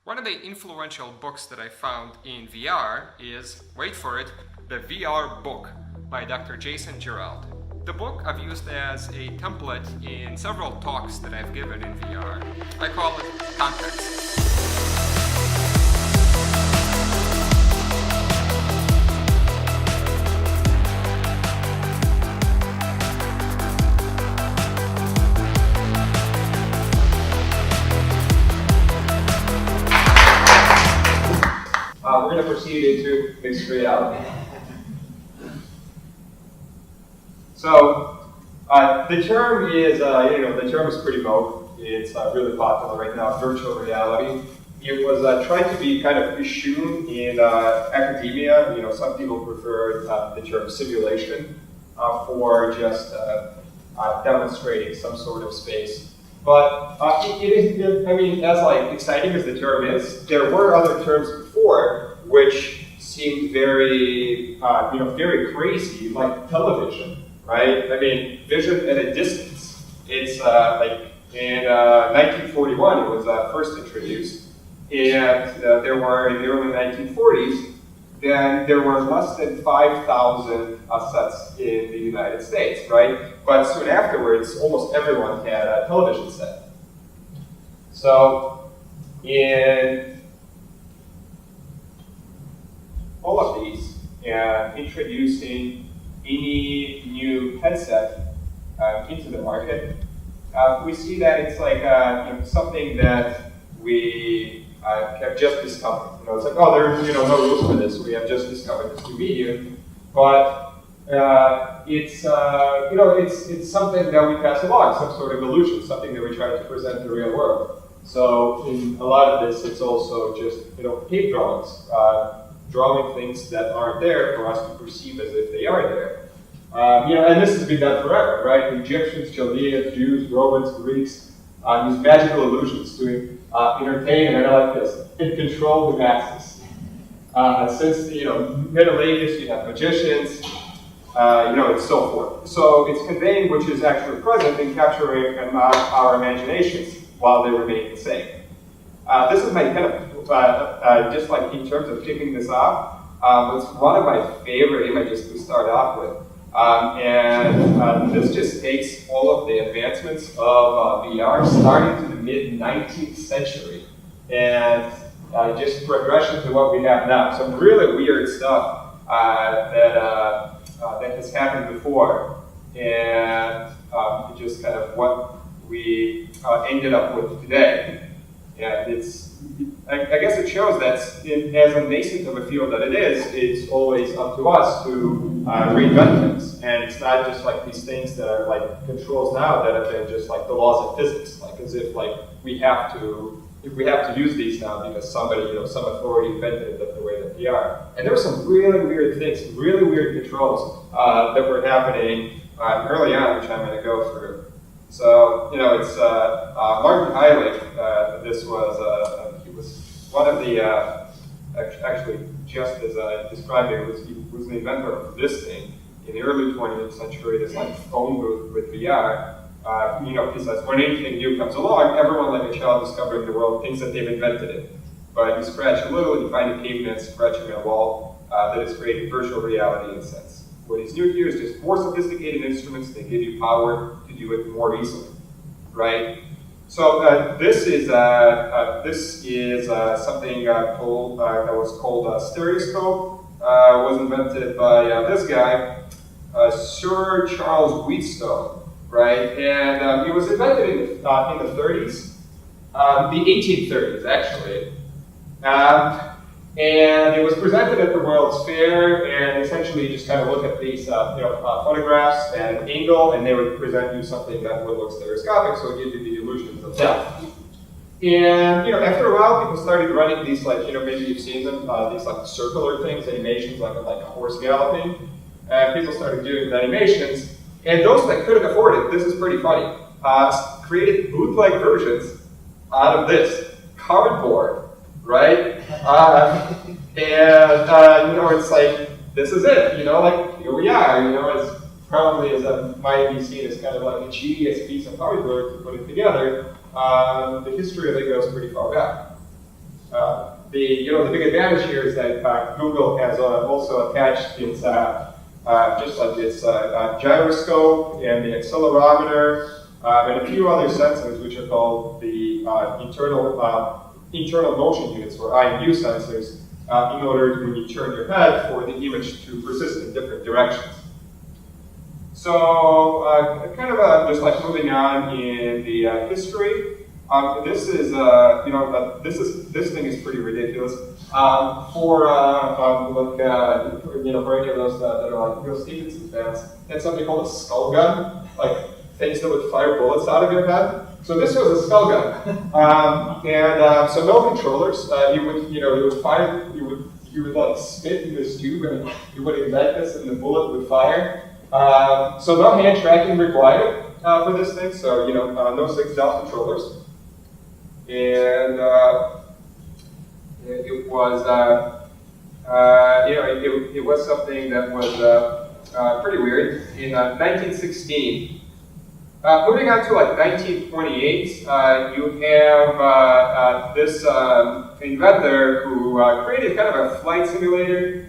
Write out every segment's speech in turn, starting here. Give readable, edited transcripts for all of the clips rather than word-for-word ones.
One of the influential books that I found in VR is, wait for it, The VR Book by Dr. Jason Gerald. The book I've used as a template in several talks that I've given in VR. I call it Context. We're going to proceed into mixed reality. So the term is, the term is pretty vogue. It's really popular right now, virtual reality. It was tried to be kind of eschewed in academia. Some people prefer the term simulation for just demonstrating some sort of space. But as exciting as the term is, there were other terms before which seemed very, very crazy, like television, right? Vision at a distance. It's in 1941 it was first introduced, and there were in the early 1940s. Then there were less than 5,000 sets in the United States, right? But soon afterwards, almost everyone had a television set. So in all of these, introducing any new headset into the market, we see that it's like something that we have just discovered. It's like, oh, there's no rules for this. We have just discovered this new medium, but it's something that we pass along, some sort of illusion, something that we try to present in the real world. So in a lot of this, it's also just cave drawings, drawing things that aren't there for us to perceive as if they are there. And this has been done forever, right? The Egyptians, Chaldeans, Jews, Romans, Greeks use magical illusions to entertain, and I like this, and control the masses. Since the Middle Ages, you have magicians, and so forth. So it's conveying which is actually present and capturing our imaginations while they remain the same. This is my kind of, just like in terms of kicking this off, it's one of my favorite images to start off with. This just takes all of the advancements of VR starting to the mid-19th century and just progression to what we have now. Some really weird stuff that has happened before, and just kind of what we ended up with today. And I guess it shows that as a nascent of a field that it is, it's always up to us to reinvent things. And it's not just like these things that are like controls now that have been just like the laws of physics, like as if like we have to use these now because somebody, some authority invented it the way that they are. And there were some really weird things, really weird controls that were happening early on, which I'm going to go through. So, it's Martin Heilig. This was, he was one of the, actually, just as I described it, he was the inventor of this thing in the early 20th century, this like phone booth with VR. He says, when anything new comes along, everyone like a child discovering the world thinks that they've invented it. But you scratch a little, you find a caveman scratching a wall that is creating virtual reality in a sense. What is new here is just more sophisticated instruments that give you power to do it more easily, right? So this is something called that was called Stereoscope. Was invented by this guy, Sir Charles Wheatstone, right? And it was invented in the 30s, the 1830s actually. And it was presented at the World's Fair, and essentially you just kind of look at these photographs at an angle, and they would present you something that would look stereoscopic, so it gives you the illusions of depth. And after a while, people started running these maybe you've seen them, these like circular things, animations like a horse galloping. And people started doing the animations, and those that couldn't afford it, this is pretty funny, created bootleg versions out of this cardboard. Right? It's like, this is it, here we are, as probably as that might be seen as kind of like a genius piece of hardware to put it together. The history of it goes pretty far back. the big advantage here is that Google has also attached its just like its gyroscope and the accelerometer and a few other sensors, which are called the internal motion units, or IMU sensors, in order when you turn your head for the image to persist in different directions. So, kind of just like moving on in the history. This is, this thing is pretty ridiculous. For any of those that are like real Stevenson fans, it's something called a skull gun, like things that would fire bullets out of your head. So this was a skull gun, so no controllers. You would like spit in this tube, and you would embed this, and the bullet would fire. So no hand tracking required for this thing. So no 6-Delta controllers. And it was, it was something that was pretty weird. In 1916, moving on to like 1928, you have this inventor who created kind of a flight simulator.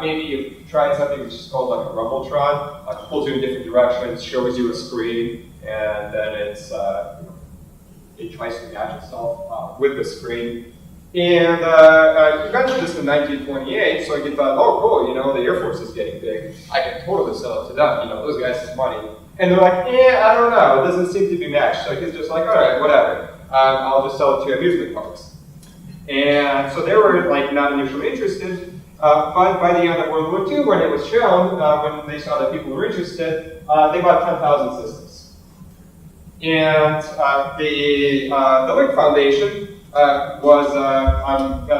Maybe you've tried something which is called like a Ruhmaltron, like pulls you in different directions, shows you a screen, and then it tries to match itself with the screen. And he invented this in 1928, so he thought, oh cool, the Air Force is getting big. I can totally sell it to them, those guys have money. And they're like, I don't know, it doesn't seem to be matched. So he's just like, all right, whatever. I'll just sell it to amusement parks. And so they were like not initially interested, but by the end of World War II, when it was shown, when they saw that people were interested, they bought 10,000 systems. And the Link Foundation was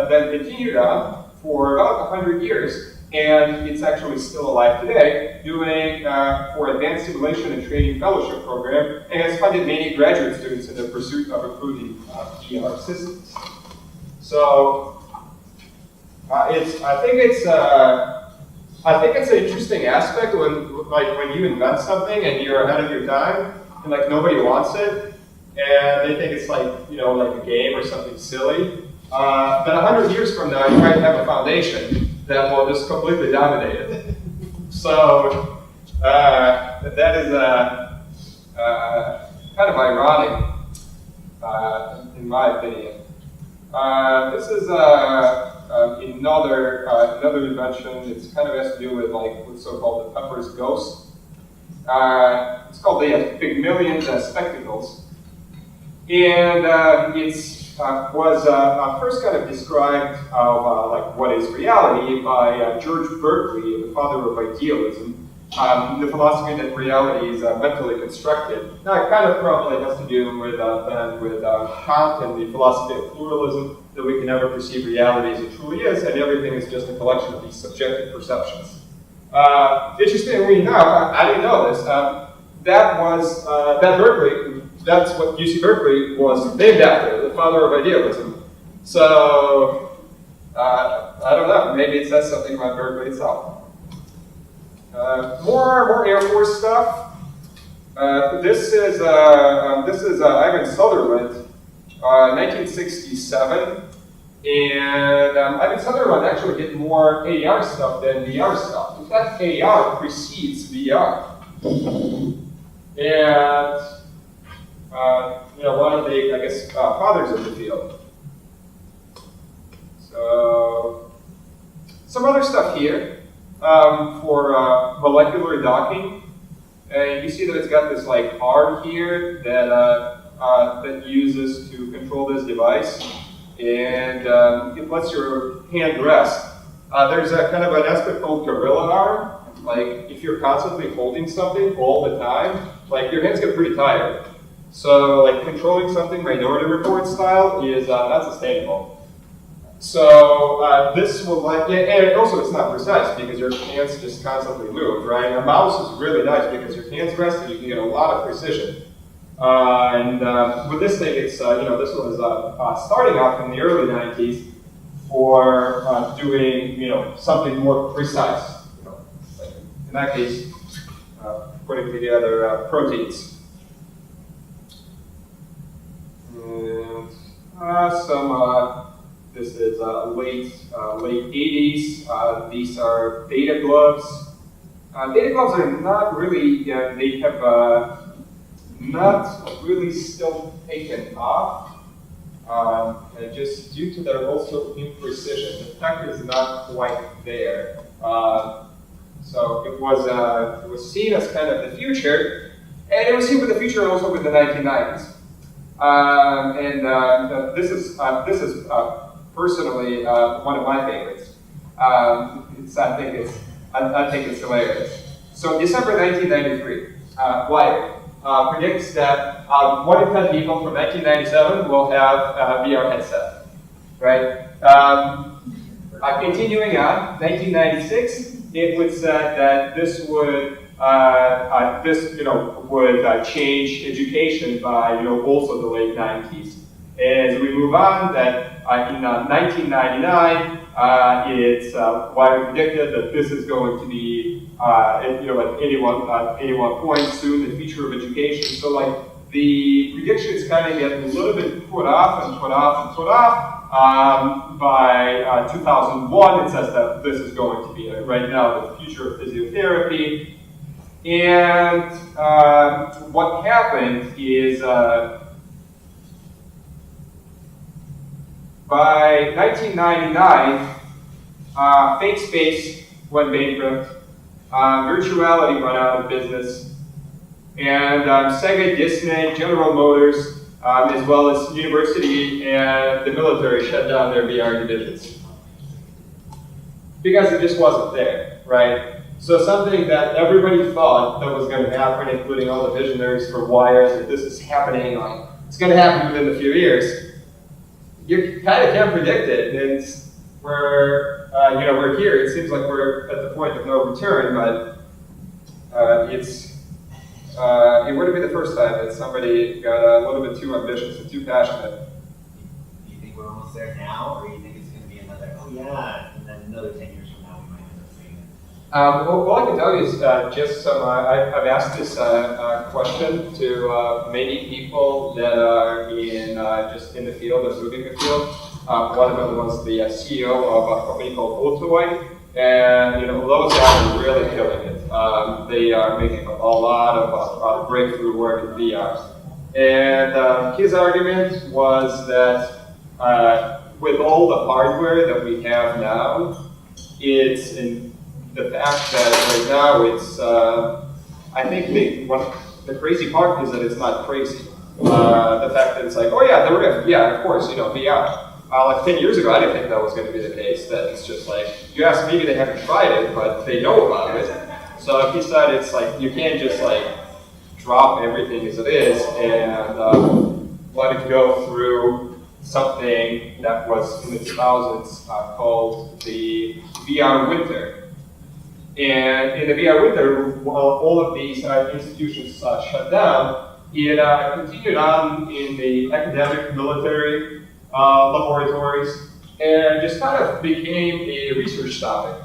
then continued on for about 100 years, and it's actually still alive today, doing for Advanced Simulation and Training Fellowship Program, and has funded many graduate students in the pursuit of improving VR systems. So I think it's an interesting aspect when you invent something and you're ahead of your time, and like nobody wants it, and they think it's like like a game or something silly. Then 100 years from now, you might have a foundation that will just completely dominate it. So that is kind of ironic, in my opinion. This is another invention. It's kind of has to do with like what's so-called the Pepper's Ghost. It's called the Pygmalion spectacles, and was first kind of described like what is reality by George Berkeley, the father of idealism, the philosophy that reality is mentally constructed. Now it kind of probably has to do with Kant and the philosophy of pluralism, that we can never perceive reality as it truly is, and everything is just a collection of these subjective perceptions. Interestingly enough, I didn't know this. That Berkeley, that's what UC Berkeley was named after, the father of idealism. So I don't know. Maybe it says something about Berkeley itself. More Air Force stuff. This is Ivan Sutherland, 1967. And Ivan Sutherland actually did more AR stuff than VR stuff. In fact, AR precedes VR. And one of the, I guess, fathers of the field. So some other stuff here for molecular docking. You see that it's got this like arm here that uses to control this device. And it lets your hand rest. There's a kind of an aspect called gorilla arm. Like if you're constantly holding something all the time, like your hands get pretty tired. So like controlling something Minority Report style is not sustainable. So this will like, and also it's not precise because your hands just constantly move, right? A mouse is really nice because your hands rest and you can get a lot of precision. With this thing, it's this was starting off in the early 90s for doing something more precise. Like in that case, putting together proteins. And This is late 80s. These are Beta gloves. Beta gloves are not really, they have not really still taken off. Just due to their also imprecision. The tech is not quite there. So it was seen as kind of the future, and it was seen with the future also with the 1990s. This is personally one of my favorites. I think it's hilarious. So December 1993, Wired predicts that 1 in 10 people from 1997 will have a VR headset, right? Continuing on, 1996, it was said that this would change education by also the late 90s. As we move on, that in 1999, it's widely predicted that this is going to be at any one point soon the future of education. So like the predictions kind of get a little bit put off and put off and put off. By 2001, it says that this is going to be right now the future of physiotherapy. And what happened is by 1999, Fake Space went bankrupt, Virtuality went out of business, and Sega, Disney, General Motors, as well as university and the military shut down their VR divisions. Because it just wasn't there, right? So something that everybody thought that was going to happen, including all the visionaries for Wired, that this is happening, like it's going to happen within a few years. You kind of can't predict it, and we're here. It seems like we're at the point of no return, but it wouldn't be the first time that somebody got a little bit too ambitious and too passionate. Do you think we're almost there now, or do you think it's going to be another, oh yeah, and then another 10 years from now we might end up seeing it? Well, all I can tell you is just some, I've asked this question to many people that are just in the field, or moving the field. One of them was the CEO of a company called Otoy, and those guys are really killing it. They are making a lot of breakthrough work in VR. And his argument was that with all the hardware that we have now, it's in the fact that right now it's, I think the crazy part is that it's not crazy. The fact that it's like, oh yeah, the Rift, yeah, of course, VR. Like 10 years ago, I didn't think that was going to be the case. That it's just like, yes, maybe they haven't tried it, but they know about it. So he said it's like, you can't just like drop everything as it is and let it go through something that was in the 2000s called the VR winter. And in the VR winter, while all of these institutions shut down, it continued on in the academic, military, laboratories, and just kind of became a research topic.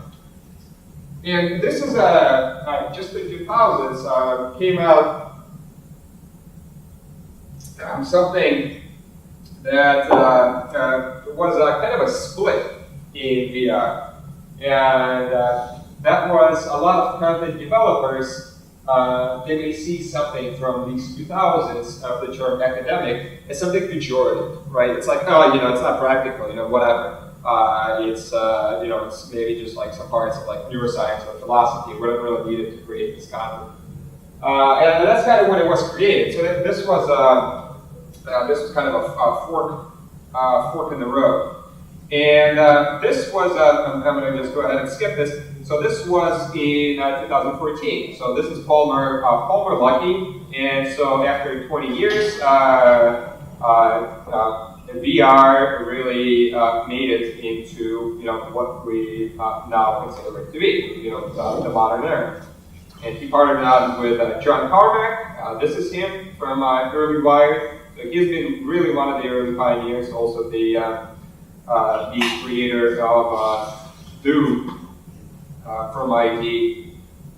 And this is just in 2000s came out something that was kind of a split in VR, and that was a lot of content developers. They may see something from these 2000s of the term academic as something pejorative, right? It's like, oh, it's not practical, whatever. It's maybe just like some parts of like neuroscience or philosophy, whatever really needed to create this content. And that's kind of when it was created. So this was kind of a fork in the road. And this was, I'm going to just go ahead and skip this. So this was in 2014. So this is Palmer Luckey. And so after 20 years, VR really made it into what we now consider it to be, the modern era. And he partnered on with John Carmack. This is him from early Wired. So he's been really one of the early pioneers, also the creator of Doom from IT.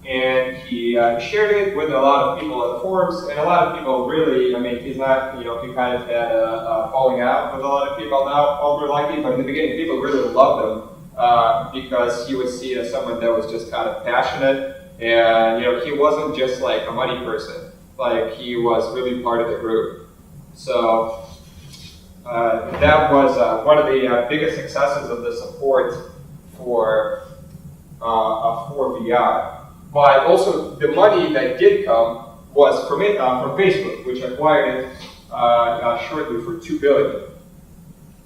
and he shared it with a lot of people on the forums, and a lot of people really, I mean, he's not, he kind of had a falling out with a lot of people now, over likely, but in the beginning, people really loved him because he was seen as someone that was just kind of passionate, and he wasn't just like a money person, like he was really part of the group. So that was one of the biggest successes of the support for VR. But also the money that did come was from Facebook, which acquired it shortly for $2 billion.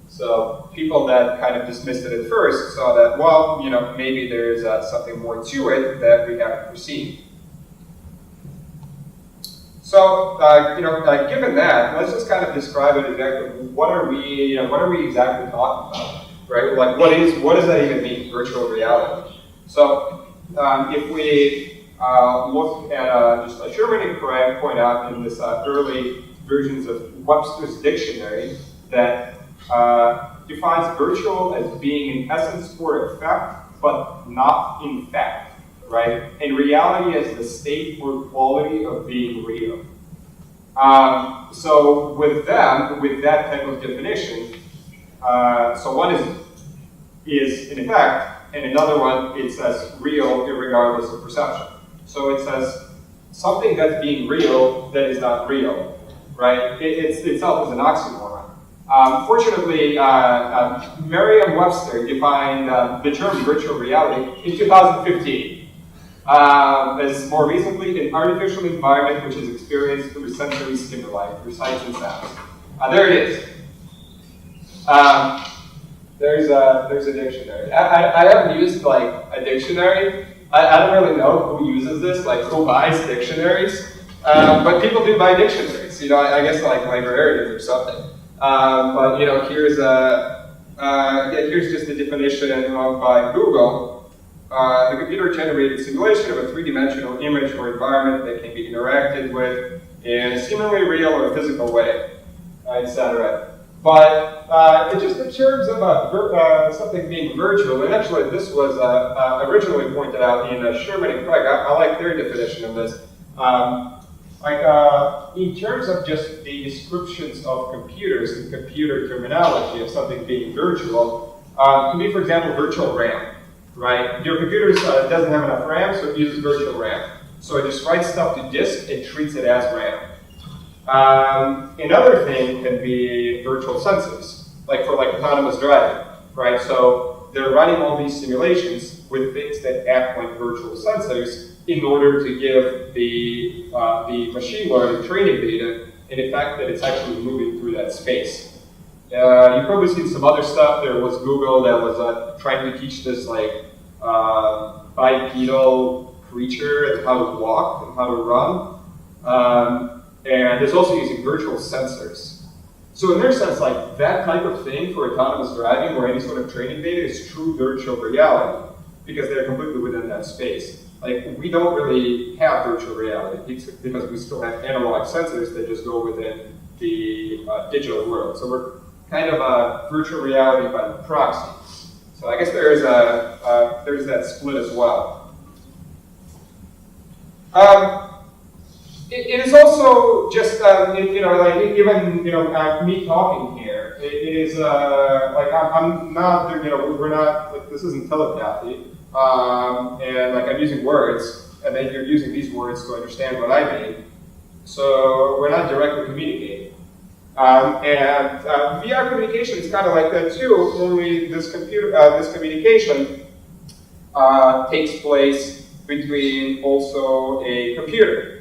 So people that kind of dismissed it at first saw that, well, maybe there's something more to it that we haven't foreseen. So, given that, let's just kind of describe it exactly. What are we exactly talking about, right? Like, what does that even mean, virtual reality? So, if we look at just Sherman and Craig point out in this early versions of Webster's dictionary that defines virtual as being in essence or effect, but not in fact. Right? And reality is the state or quality of being real. So with that type of definition, so one is in effect, and another one, it says real regardless of perception. So it says something that's being real that is not real, right? It itself is an oxymoron. Fortunately, Merriam-Webster defined the term virtual reality in 2015. As more recently, an artificial environment which is experienced through sensory stimuli, through sights and sounds. There it is. There's a dictionary. I haven't used like a dictionary. I don't really know who uses this, like who buys dictionaries, but people do buy dictionaries. I guess like librarians or something. But here's just the definition of by Google. The computer-generated simulation of a three-dimensional image or environment that can be interacted with in a seemingly real or physical way, etc. But just in terms of something being virtual, and actually this was originally pointed out in Sherman and Craig. I like their definition of this. In terms of just the descriptions of computers and computer terminology of something being virtual, can be, for example, virtual RAM. Right? Your computer doesn't have enough RAM, so it uses virtual RAM. So it just writes stuff to disk and treats it as RAM. Another thing can be virtual sensors, like for autonomous driving, right? So they're running all these simulations with things that act like virtual sensors in order to give the machine learning training data an effect that it's actually moving through that space. You've probably seen some other stuff. There was Google that was trying to teach this bipedal creature and how to walk and how to run. And it's also using virtual sensors. So in their sense, like that type of thing for autonomous driving or any sort of training data is true virtual reality because they're completely within that space. Like we don't really have virtual reality because we still have analog sensors that just go within the digital world. So we're kind of a virtual reality by proxy. So I guess there's that split as well. It is also just me talking here. It is I'm not we're not like this isn't telepathy, and like I'm using words, and then you're using these words to understand what I mean. So we're not directly communicating. And VR communication is kind of like that too, only this communication takes place between also a computer.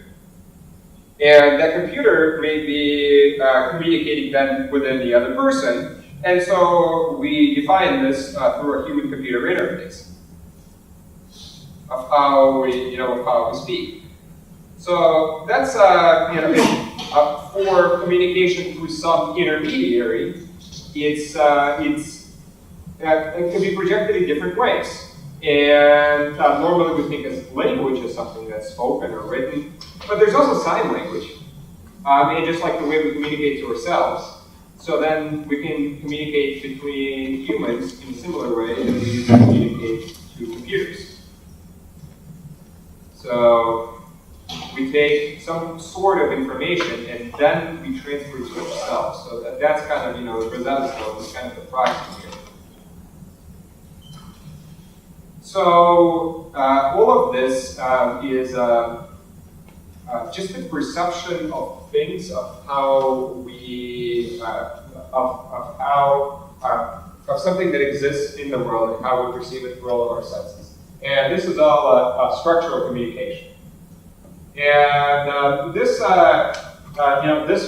And that computer may be communicating then within the other person, and so we define this through a human-computer interface of how we speak. So that's for communication through some intermediary. It can be projected in different ways. And normally we think of language as something that's spoken or written, but there's also sign language. And just like the way we communicate to ourselves. So then we can communicate between humans in a similar way that we communicate to computers. So some sort of information, and then we transfer it to ourselves. So that's kind of, the Stereoscope is kind of the proxy here. So all of this is just the perception of things, of how we, of something that exists in the world and how we perceive it through all of our senses. And this is all structural communication. And this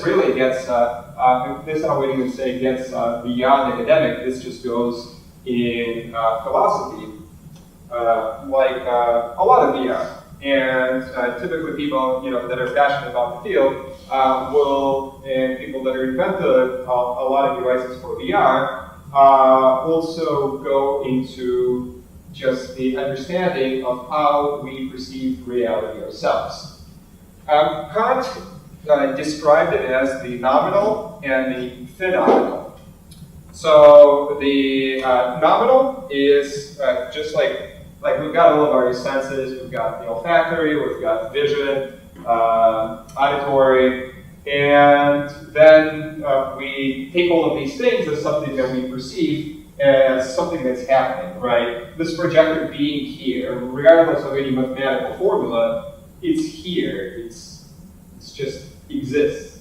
really gets, this I wouldn't even say gets beyond academic. This just goes in philosophy, like a lot of VR. And typically people, that are passionate about the field and people that are invented a lot of devices for VR also go into just the understanding of how we perceive reality ourselves. Kant described it as the nominal and the phenomenal. So the nominal is just like we've got all of our senses. We've got the olfactory, we've got vision, auditory, and then we take all of these things as something that we perceive as something that's happening, right? This projector being here, regardless of any mathematical formula, it's here. It's just exists.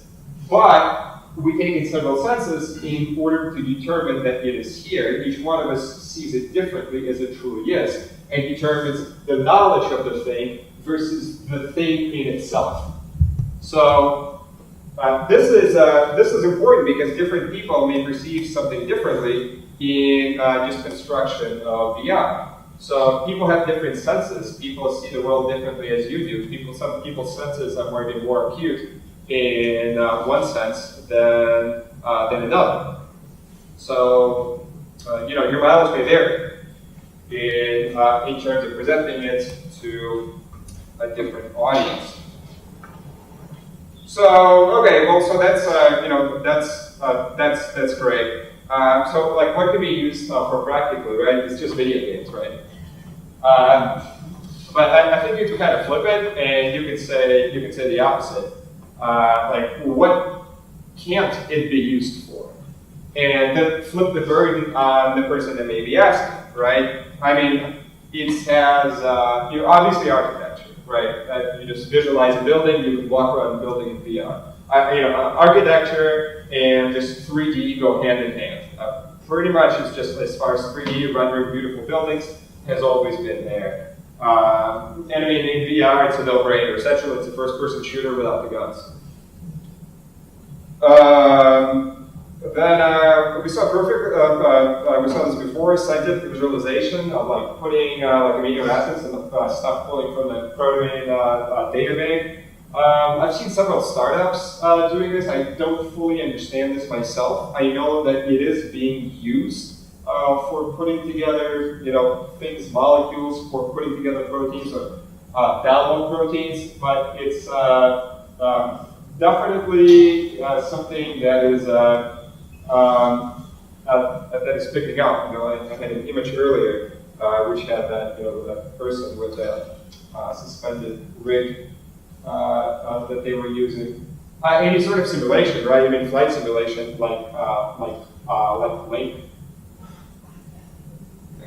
But we take in several senses in order to determine that it is here. Each one of us sees it differently as it truly is, and determines the knowledge of the thing versus the thing in itself. So this is important because different people may perceive something differently in just construction of VR. So people have different senses. People see the world differently as you do. Some people's senses are more acute in one sense than another. So your mileage may vary in terms of presenting it to a different audience. So okay, well, so that's great. So like, what can be used for practically, right? It's just video games, right? But I think you can kind of flip it, and you can say the opposite. Like, what can't it be used for? And then flip the burden on the person that may be asking, right? I mean, it has obviously architecture, right? You just visualize a building, you can walk around the building in VR. Architecture and just 3D go hand in hand. Pretty much, it's just as far as 3D rendering beautiful buildings has always been there. And I mean, in VR, it's a no-brainer. Essentially, it's a first-person shooter without the guns. Then we saw we saw this before, scientific visualization of like putting like amino acids and stuff pulling from the protein data bank. I've seen several startups doing this. I don't fully understand this myself. I know that it is being used for putting together, things, molecules, for putting together proteins or download proteins, but it's definitely something that is picking up. I had an image earlier which had that person with a suspended rig that they were using. Any sort of simulation, right? I mean, flight simulation, like Link.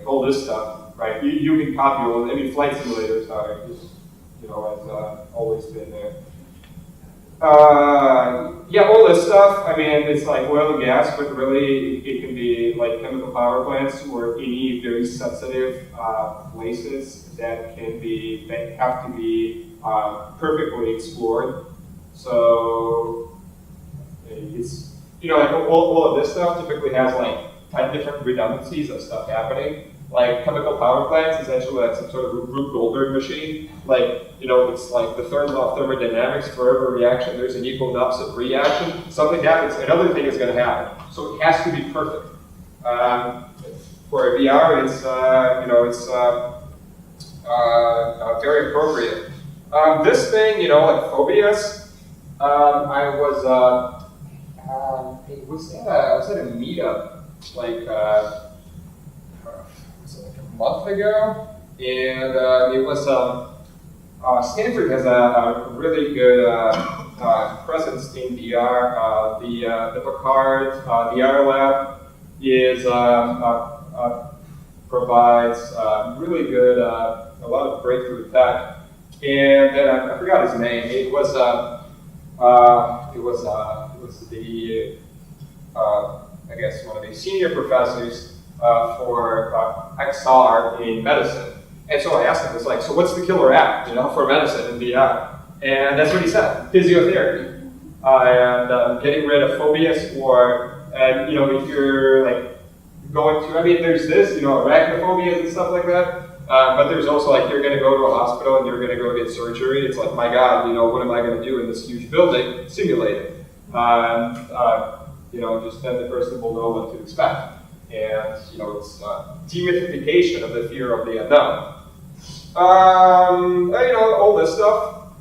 All this stuff, right? You can copy all. I mean, flight simulators are just, has always been there. All this stuff. I mean, it's like oil and gas, but really it can be like chemical power plants or any very sensitive places that have to be perfectly explored. So it's like all of this stuff typically has like 10 different redundancies of stuff happening. Like chemical power plants, essentially like some sort of Rube Goldberg machine. Like, it's like the third law of thermodynamics: for every reaction, there's an equal and opposite reaction. Something happens, another thing is going to happen. So it has to be perfect. For a VR, it's very appropriate. This thing, like phobias, I was at a meetup like was it like a month ago, and it was Stanford has a really good presence in VR. The Picard VR lab is provides really good, a lot of breakthrough tech. And then I forgot his name. It was the I guess one of the senior professors for XR in medicine. And so I asked him, it's like, so what's the killer app, for medicine in VR? And that's what he said: physiotherapy, and getting rid of phobias, or if you're like going to, there's this, arachnophobia and stuff like that. But there's also like, you're going to go to a hospital and you're going to go get surgery. It's like, my God, what am I going to do in this huge building? Simulate it. Just then the person will know what to expect. And, it's demythification of the fear of the unknown. All this stuff,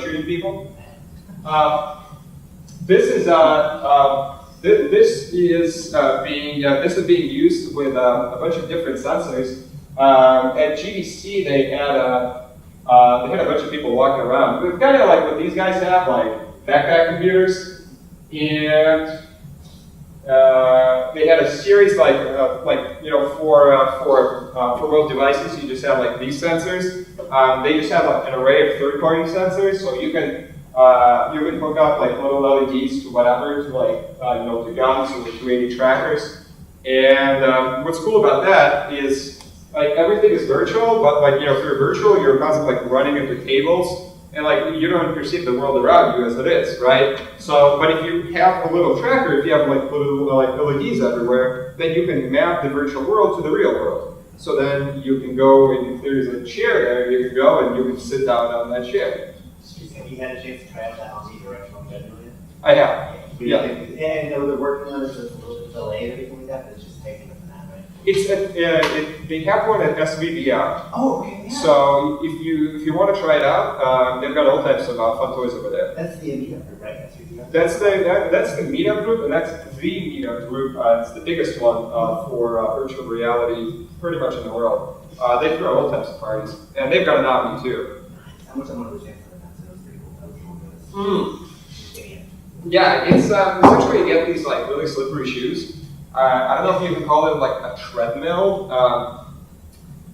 shooting people. This is being used with a bunch of different sensors. At GDC, they had a bunch of people walking around. It's kind of like what these guys have, like backpack computers, and they had a series for both devices. You just have like these sensors. They just have like an array of third-party sensors, so you can hook up like little LEDs to whatever, to guns or to 3D trackers. And what's cool about that is like everything is virtual, but like if you're virtual, you're constantly like running into tables. And like you don't perceive the world around you as it is, right? So, but if you have a little tracker, if you have like little like LEDs everywhere, then you can map the virtual world to the real world. So then you can go, and if there's a chair there, you can go and you can sit down on that chair. Have you had a chance to try out that omnidirectional treadmill yet? I have. Yeah. And I know they're working on it, so it's a little bit delayed or anything like that, but it's just taking it from that, right? They have one at SVBR. Oh, okay, yeah. So if you want to try it out, they've got all types of fun toys over there. That's the meetup group, right? That's the meetup group, and that's the meetup group. It's the biggest one for virtual reality, pretty much in the world. They throw all types of parties, and they've got an Omni too. How much I want to understand for that? So that was pretty cool. Yeah, it's essentially you get these like really slippery shoes. I don't know if you can call it like a treadmill.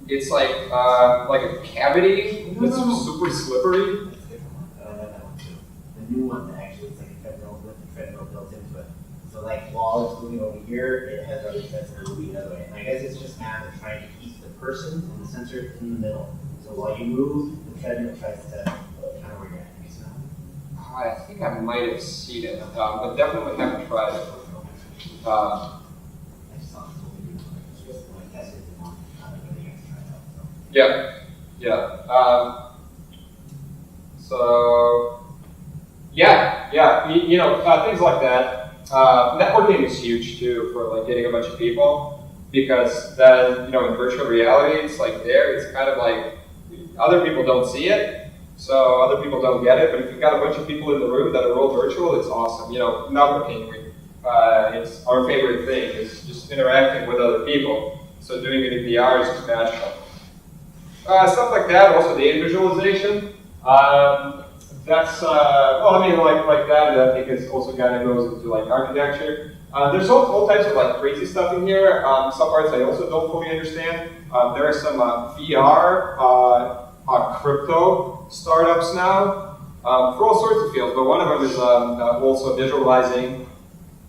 It's like a cavity that's super slippery. That's a different one. I like that one too. The new one that actually it's like a treadmill with the treadmill built into it. So like while it's moving over here, it has other sensors moving the other way. And I guess it's just a matter of trying to keep the person and the sensor in the middle. So while you move, the treadmill tries to kind of where you're at. Have you seen that one? I think I might have seen it, but definitely haven't tried it. I just thought it was really good. It's just like tested it on. I don't really have to try it out. So. Yeah. Things like that. Networking is huge too for like getting a bunch of people, because then in virtual reality, it's like it's kind of like other people don't see it, so other people don't get it. But if you've got a bunch of people in the room that are all virtual, it's awesome. Networking, it's our favorite thing. It's just interacting with other people. So doing it in VR is just magical. Stuff like that. Also, data visualization. That's like that. I think it's also kind of goes into like architecture. There's all types of like crazy stuff in here. Some parts I also don't fully understand. There are some VR crypto startups now for all sorts of fields. But one of them is also visualizing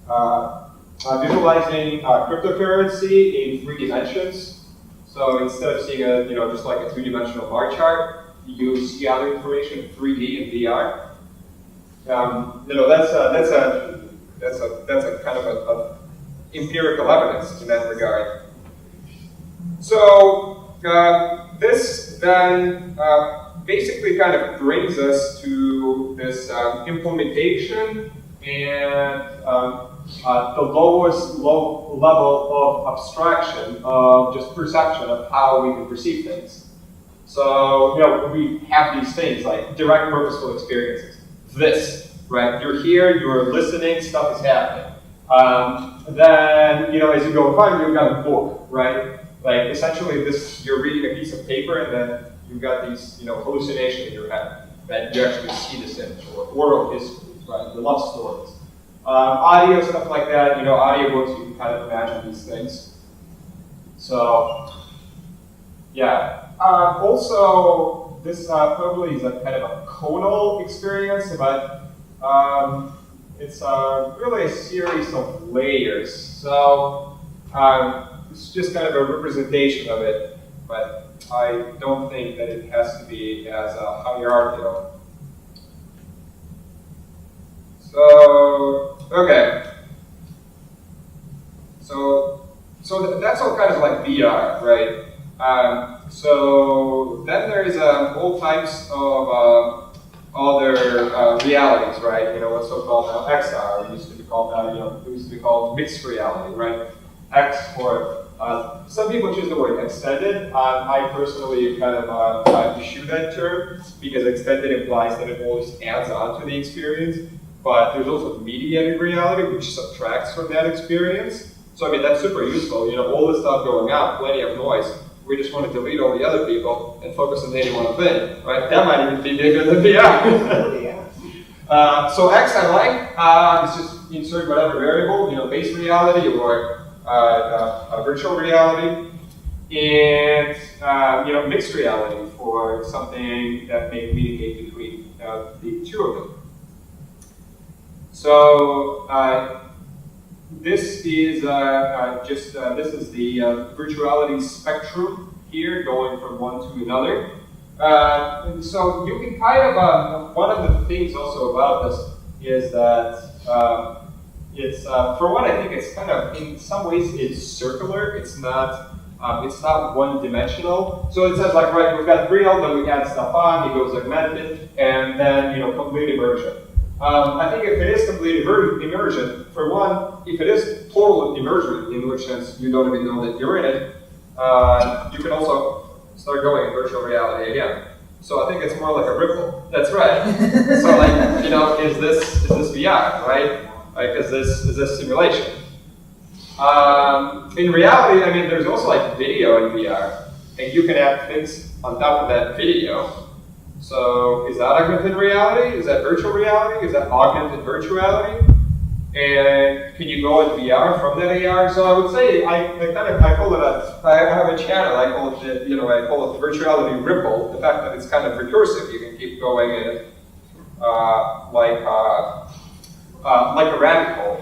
cryptocurrency in 3 dimensions. So instead of seeing just like a 2-dimensional bar chart, you see other information in 3D and VR. That's a kind of empirical evidence in that regard. So this then basically kind of brings us to this implementation and the lowest level of abstraction of just perception of how we can perceive things. So, we have these things like direct purposeful experiences. This, right? You're here, you're listening, stuff is happening. Then, as you go on, you've got a book, right? Like essentially you're reading a piece of paper and then you've got these, hallucinations in your head that you actually see this image, or oral histories, right? You love stories. Audio, stuff like that, audiobooks, you can kind of imagine these things. So, yeah. Also, this probably is a kind of a conal experience, but it's really a series of layers. So, it's just kind of a representation of it, but I don't think that it has to be as a hierarchical. So, okay. So that's all kind of like VR, right? So then there is all types of other realities, right? What's so-called XR. It used to be called mixed reality, right? X for some people choose the word extended. I personally kind of issue that term because extended implies that it always adds on to the experience. But there's also mediated reality, which subtracts from that experience. So I mean, that's super useful. All this stuff going on, plenty of noise. We just want to delete all the other people and focus on any one thing, right? That might even be bigger than VR. So X I like. It's just insert whatever variable, base reality or virtual reality, and mixed reality for something that may communicate between the two of them. So this is this is the virtuality spectrum here, going from one to another. And so you can kind of one of the things also about this is that it's for one, I think it's kind of in some ways it's circular. It's not one-dimensional. So it says like, right, we've got real, then we add stuff on, it goes augmented, and then complete immersion. I think if it is complete immersion, for one, if it is total immersion, in which sense you don't even know that you're in it, you can also start going in virtual reality again. So I think it's more like a ripple. That's right. So like, is this VR, right? Like, is this simulation? In reality, I mean, there's also like video in VR, and you can add things on top of that video. So is that augmented reality? Is that virtual reality? Is that augmented virtuality? And can you go in VR from that AR? So I would say I call it I have a channel. I call it I call it the virtuality ripple. The fact that it's kind of recursive, you can keep going in it like a rabbit hole.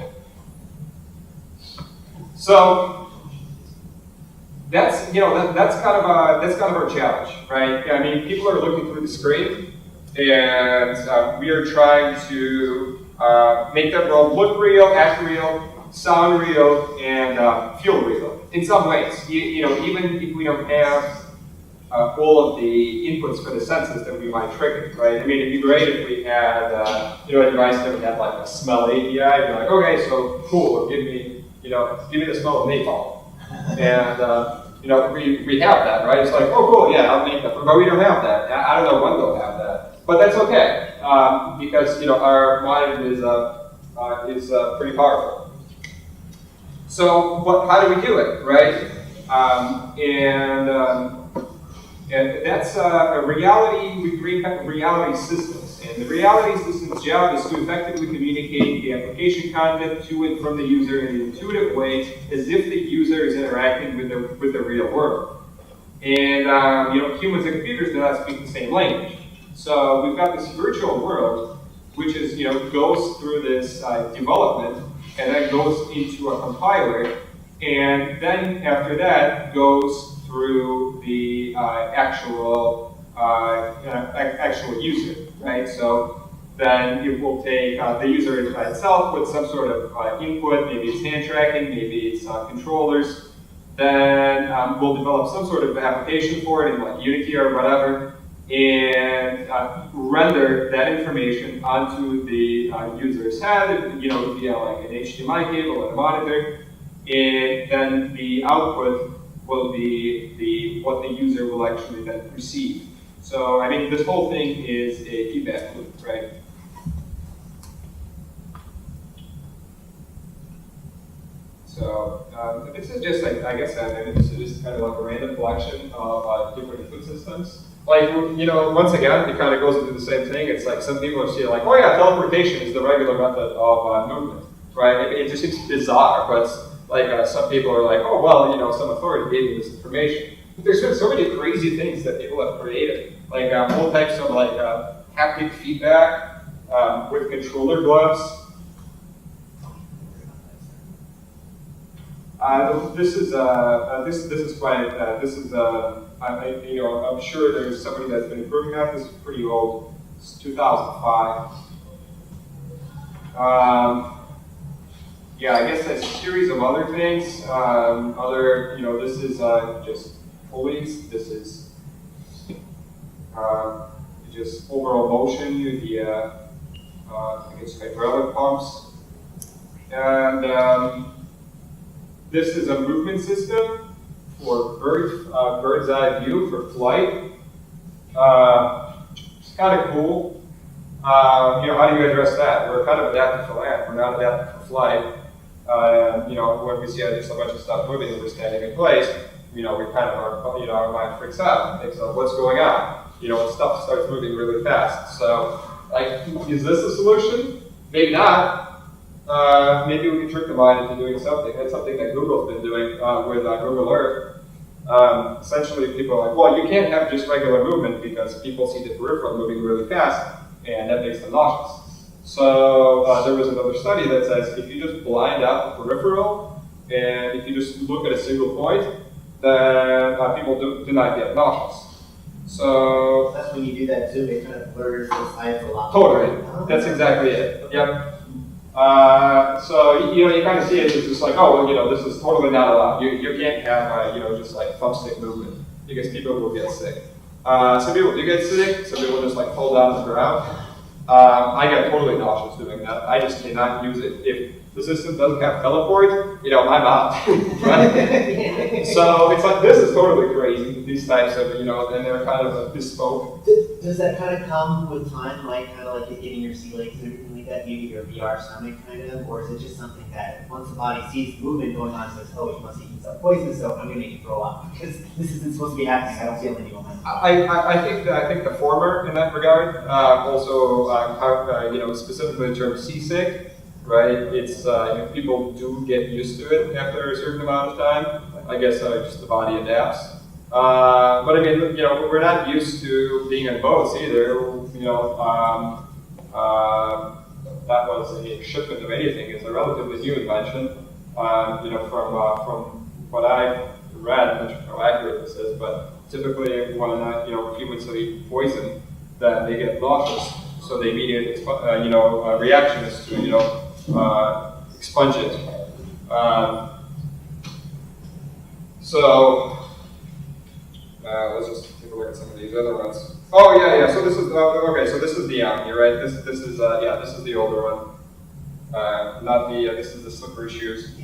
So that's that's kind of our challenge, right? I mean, people are looking through the screen, and we are trying to make that world look real, act real, sound real, and feel real in some ways. Even if we don't have all of the inputs for the senses that we might trigger, right? I mean, it'd be great if we had a device that had like a smell API. You're like, okay, so cool, give me the smell of napalm. And we have that, right? It's like, oh cool, yeah, I'll make that, but we don't have that. I don't know when they'll have that, but that's okay because our mind is pretty powerful. So, how do we do it, right? And that's a reality. We create reality systems, and the reality system's job is to effectively communicate the application content to and from the user in an intuitive way, as if the user is interacting with the real world. And humans and computers do not speak the same language. So we've got this virtual world, which is goes through this development, and then goes into a compiler, and then after that goes through the actual user, right? So then it will take the user itself with some sort of input, maybe it's hand tracking, maybe it's controllers. Then we'll develop some sort of application for it in like Unity or whatever, and render that information onto the user's head, via like an HDMI cable and a monitor, and then the output will be what the user will actually then perceive. So, I mean, this whole thing is a feedback loop, right? So, this is just like, I guess, this is just kind of like a random collection of different input systems. Like, you know, once again, it kind of goes into the same thing. It's like some people see like, oh yeah, teleportation is the regular method of movement, right? It just seems bizarre, but like some people are like, oh well, you know, some authority gave me this information. But there's been so many crazy things that people have created, like all types of like haptic feedback with controller gloves. This is quite you know, I'm sure there's somebody that's been improving that. This is pretty old. It's 2005. Yeah, I guess there's a series of other things. You know, this is just pulleys. This is just overall motion with the I guess hydraulic pumps, and this is a movement system for bird's eye view for flight. It's kind of cool. You know, how do you address that? We're kind of adapted for land. We're not adapted for flight. You know, when we see just a bunch of stuff moving and we're standing in place, you know, we kind of our mind freaks out and thinks, oh, what's going on? You know, when stuff starts moving really fast. So, like, is this a solution? Maybe not. Maybe we can trick the mind into doing something. That's something that Google's been doing with Google Earth. Essentially, people are like, well, you can't have just regular movement because people see the peripheral moving really fast, and that makes them nauseous. So there was another study that says if you just blind out the peripheral, and if you just look at a single point, then people do not get nauseous. So that's when you do that too, it kind of blurs the sides a lot. Totally. That's exactly it. Yep. So you know, you kind of see it as just like, oh, well, you know, this is totally not allowed. You can't have you know, just like thumbstick movement because people will get sick. Some people do get sick. Some people just like fall down to the ground. I get totally nauseous doing that. I just cannot use it. If the system doesn't have teleport, you know, I'm out. Right? So it's like, this is totally crazy. These types of, you know, and they're kind of bespoke. Does that kind of come with time, like kind of like getting your sea legs and everything like that, maybe your VR stomach kind of, or is it just something that once the body sees movement going on, says, oh, you must eat some poison, so I'm going to make you throw up because this isn't supposed to be happening. I don't feel any moment. I think the former in that regard. Also, you know, specifically in terms of seasick, right? It's you know, people do get used to it after a certain amount of time. I guess just the body adapts. But I mean, you know, we're not used to being in boats either. You know, that was a shipment of anything. It's a relatively new invention. You know, from what I've read, I'm not sure how accurate this is, but typically when you know, humans eat poison, then they get nauseous. So the immediate you know, reaction is to, you know, expunge it. So let's just take a look at some of these other ones. Oh yeah. So this is okay. So this is the Omni, right? This is yeah. This is the older one. Not the. This is the slippery shoes.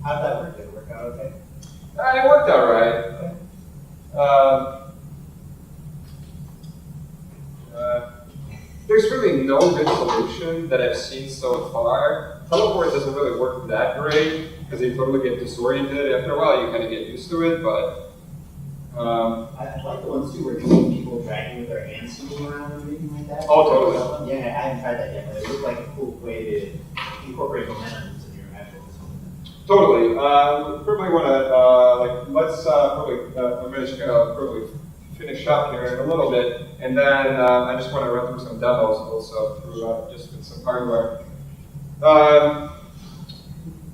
How'd that work? Did it work out okay? It worked out right. There's really no good solution that I've seen so far. Teleport doesn't really work that great because you totally get disoriented. After a while, you kind of get used to it, but. I like the ones too where you see people dragging with their hands moving around and everything like that. Oh, totally. Yeah, I haven't tried that yet, but it looked like a cool way to incorporate momentum into your actual movement. Totally. Probably want to like let's probably I'm going to probably finish up here in a little bit, and then I just want to run through some demos also through just with some hardware.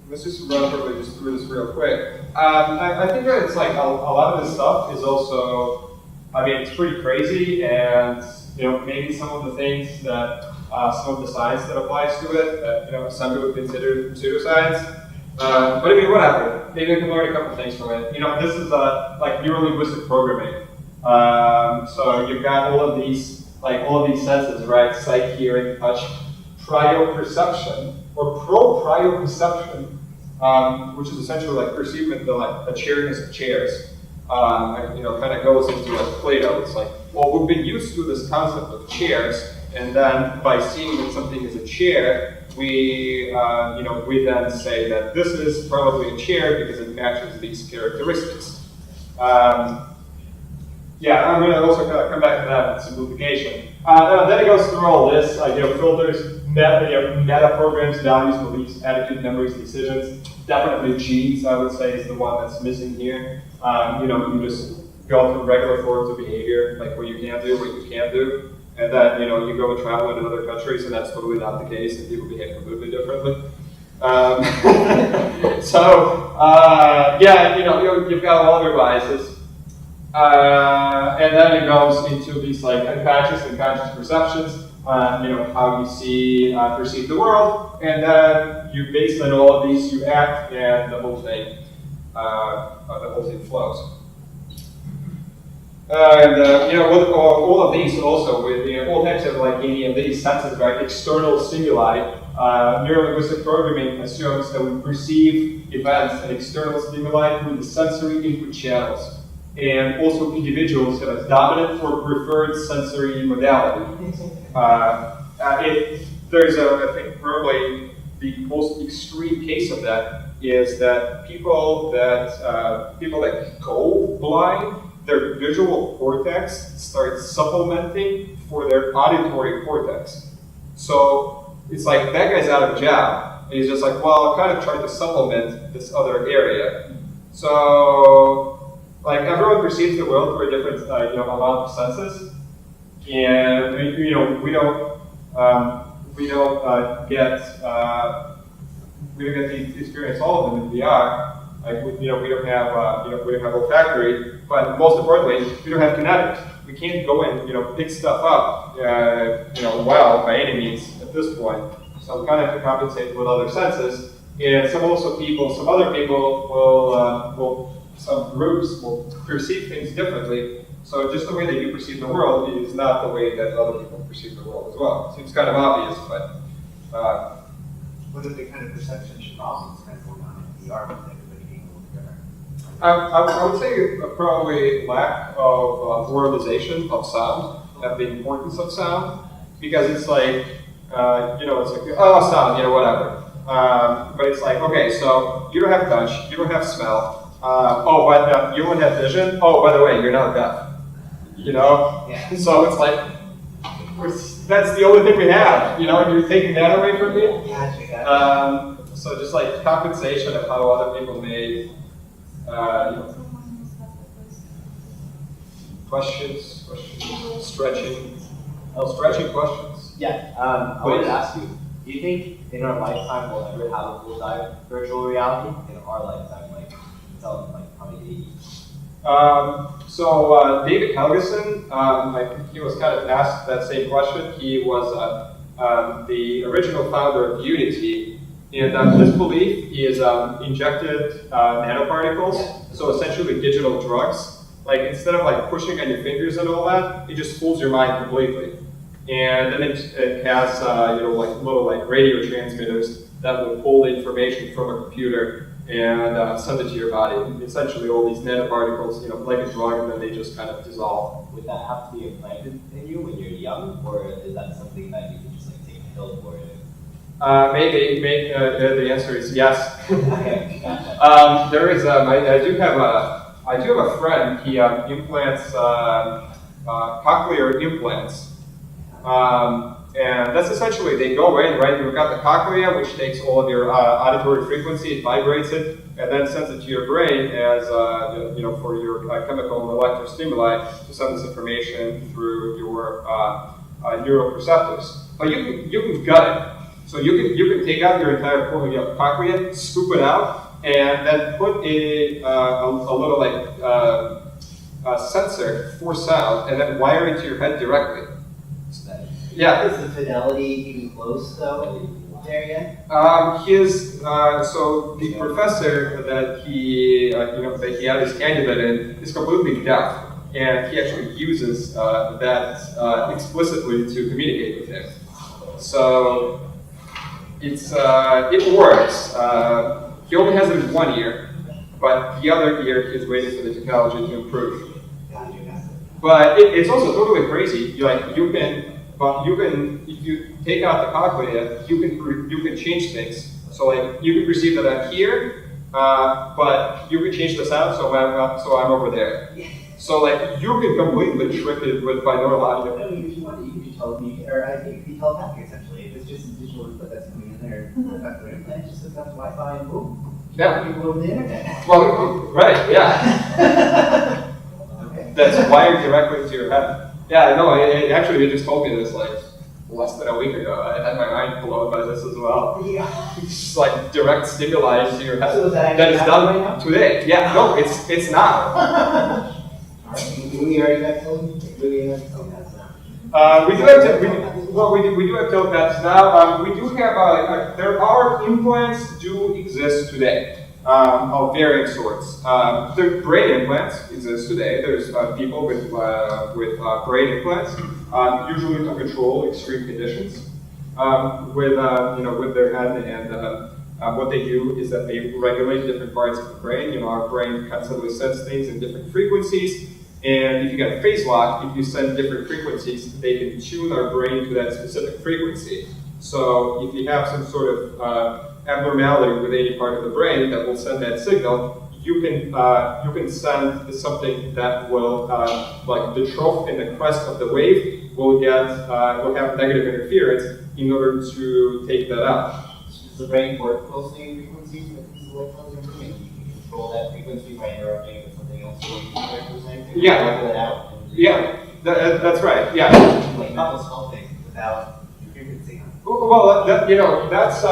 Let's just run probably just through this real quick. I think that it's like a lot of this stuff is also, I mean, it's pretty crazy, and you know, maybe some of the things that some of the science that applies to it, that you know, some people consider pseudoscience. But I mean, whatever. Maybe we can learn a couple things from it. You know, this is like neuro-linguistic programming. So you've got all of these senses, right? Sight, hearing, touch, proprioception, or proprioception, which is essentially like perceiving the like a chairness of chairs. You know, kind of goes into like Plato. It's like, well, we've been used to this concept of chairs, and then by seeing that something is a chair, we you know, we then say that this is probably a chair because it matches these characteristics. Yeah, I'm going to also come back to that simplification. Then it goes through all this, filters, meta programs, values, beliefs, attitude, memories, decisions. Definitely genes, I would say, is the one that's missing here. You just go through regular forms of behavior, like what you can do, what you can't do, and then you go and travel in other countries, and that's totally not the case, and people behave completely differently. You've got all your biases. And then it goes into these like unconscious and conscious perceptions, how you perceive the world, and then based on all of these, you act, and the whole thing flows. With all of these also, with all types of like any of these senses, right? External stimuli. Neurolinguistic programming assumes that we perceive events and external stimuli through the sensory input channels. And also individuals have a dominant or preferred sensory modality. I think probably the most extreme case of that is that people that go blind, their visual cortex starts supplementing for their auditory cortex. So it's like that guy's out of a job, and he's just like, well, I'll kind of try to supplement this other area. So like everyone perceives the world through a different amount of senses, and we don't get to experience all of them in VR. Like we don't have olfactory, but most importantly, we don't have kinetics. We can't go and pick stuff up by any means at this point. So we kind of have to compensate with other senses. And some other people some groups will perceive things differently. So just the way that you perceive the world is not the way that other people perceive the world as well. Seems kind of obvious, but what are the kind of perception problems kind of going on in VR with everybody being a little different? I would say probably lack of moralization of sound, of the importance of sound, because it's like, sound, whatever. But it's like, okay, so you don't have touch, you don't have smell, but you don't have vision. Oh, by the way, you're not deaf. Yeah. So it's like, that's the only thing we have, and you're taking that away from me. Gotcha. So just like compensation of how other people may, questions, stretching questions. Yeah, I wanted to ask you, do you think in our lifetime we'll ever have a full-time virtual reality? In our lifetime, like, until like probably 80? So David Helgeson, he was kind of asked that same question. He was the original founder of Unity, and his belief is injected nanoparticles, so essentially digital drugs. Like instead of like pushing on your fingers and all that, it just fools your mind completely. And then it has little radio transmitters that will pull the information from a computer and send it to your body. And essentially, all these nanoparticles, like a drug, and then they just kind of dissolve. Would that have to be implanted in you when you're young, or is that something that you can just like take a pill for? Maybe. The answer is yes. Okay. There is. I do have a friend. He implants cochlear implants. And that's essentially, they go in, right? You've got the cochlea, which takes all of your auditory frequency, it vibrates it, and then sends it to your brain as, for your chemical and electrical stimuli to send this information through your neuroreceptors. But you can gut it. So you can take out your entire cochlea, scoop it out, and then put a little sensor for sound, and then wire it to your head directly. Yeah. Is the fidelity even close though there yet? So the professor that he had his candidate in is completely deaf, and he actually uses that explicitly to communicate with him. So it works. He only has it in one ear, but the other ear he's waiting for the technology to improve. But it's also totally crazy. If you take out the cochlea, you can change things. So like you can perceive that I'm here, but you can change the sound, so I'm over there. So like you can completely trick it with binaural audio. I mean, if you want, you can be telepathic, or I think it could be telepathic essentially. If it's just a digital input that's coming in there, and it just hooks up to Wi-Fi and boom. Yeah. You go over the internet. Well, right, yeah. Okay. That's wired directly to your head. Yeah, no, actually, they just told me this like less than a week ago. I had my mind blown by this as well. Yeah. It's just like direct stimuli to your head. So is that That is actually done happening right now? today. Yeah, no, it's now. Alright, we already have telepaths We do have we do have telepaths now. We do have there are implants do exist today. Of varying sorts. The brain implants exist today. There's people with brain implants, usually to control extreme conditions, with their head, and what they do is that they regulate different parts of the brain. Our brain constantly sends things in different frequencies, and if you get a phase lock, if you send different frequencies, they can tune our brain to that specific frequency. So if you have some sort of abnormality with any part of the brain that will send that signal, you can send something that will like the trough and the crest of the wave will have negative interference in order to take that out. Does the brain work closely frequencies with these electrons and everything? You can control that frequency by interrupting it with something else so you can Yeah. pull it out. Yeah, that's right. Yeah. Like metal sculpting without frequency. Well, that's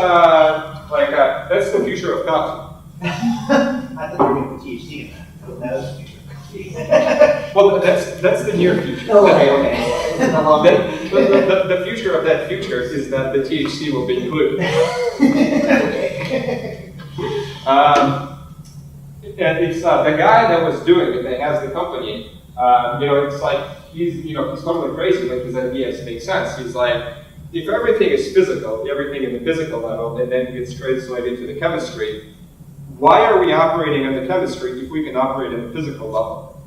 that's the future of thought. I thought we were going to put THC in that. That was the future. Well, that's the near future. Okay. The future of that future is that the THC will be included. And it's the guy that was doing it, that has the company. It's like he's totally crazy, but his ideas make sense. He's like, if everything is physical, everything in the physical level, and then gets translated to the chemistry, why are we operating on the chemistry if we can operate at the physical level?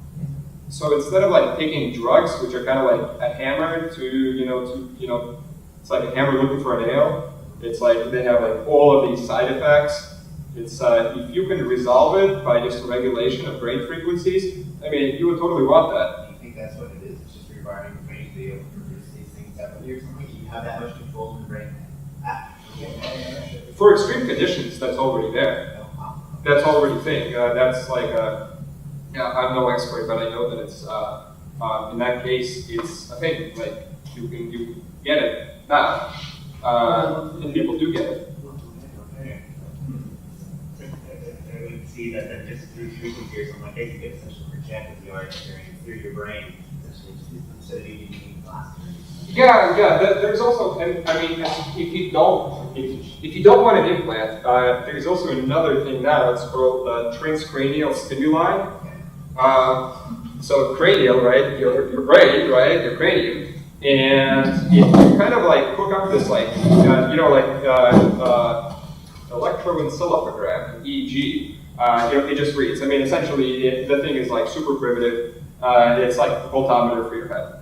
So instead of like taking drugs, which are kind of like a hammer it's like a hammer looking for a nail. It's like they have like all of these side effects. It's if you can resolve it by just regulation of brain frequencies, I mean, you would totally want that. Do you think that's what it is? It's just rewiring the brain to be able to produce these things separately or something? You have that much control in the brain? For extreme conditions, that's already there. That's already a thing. That's like I'm no expert, but I know that it's in that case, it's a thing. Like you can get it now, and people do get it. I would see that then just through frequency or something like that, you could essentially project the VR experience through your brain, essentially just instead of using glass. Yeah. There's also, and I mean, if you don't want an implant, there's also another thing now. It's called transcranial stimuli. So cranial, right? Your brain, right? Your cranium, and you kind of like hook up this like electroencephalogram, EEG. It just reads. I mean, essentially, the thing is like super primitive. It's like a voltometer for your head.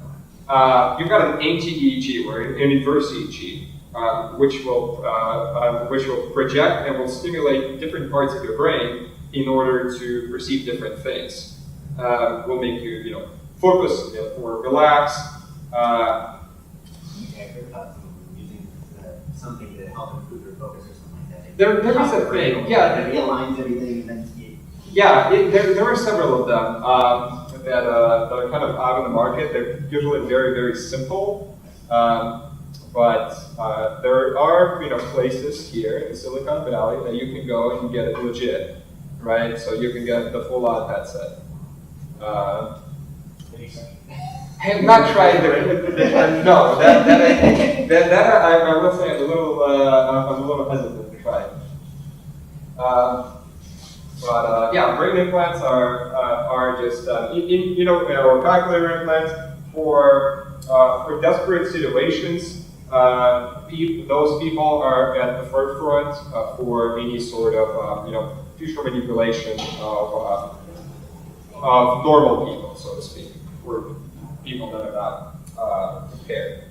You've got an anti-EEG or an inverse EEG, which will project and will stimulate different parts of your brain in order to perceive different things. Will make you, focus or relax. I heard about someone using something to help improve their focus or something like that. There is a thing, yeah. It realigns everything and then you. Yeah, there are several of them that are kind of out on the market. They're usually very, very simple, but there are places here in Silicon Valley that you can go and get it legit, right? So you can get the full-on headset. I have not tried no. That I will say I'm a little hesitant to try. But brain implants are just or cochlear implants for desperate situations. Those people are at the forefront for any sort of future manipulation of normal people, so to speak, or people that are not prepared.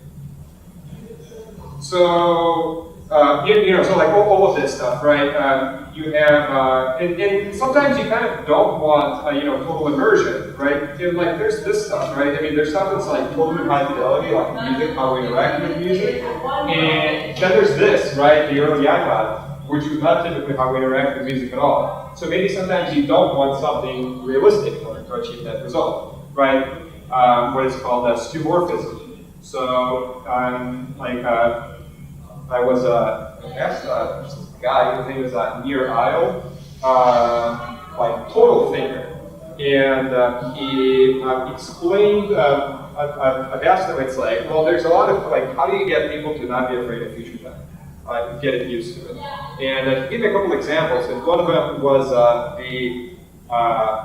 So so like all of this stuff, right? You have, and sometimes you kind of don't want, total immersion, right? And like, there's this stuff, right? I mean, there's stuff that's like totally high fidelity, like music, how we interact with music. And then there's this, right? The early iPod, which was not typically how we interact with music at all. So maybe sometimes you don't want something realistic in order to achieve that result, right? What is called skeuomorphism. So, I was asked this guy, his name is Nir Eyal, like total thinker, and he explained. I've asked him, it's like, well, there's a lot of like, how do you get people to not be afraid of future time? Get it used to it. And he gave me a couple examples, and one of them was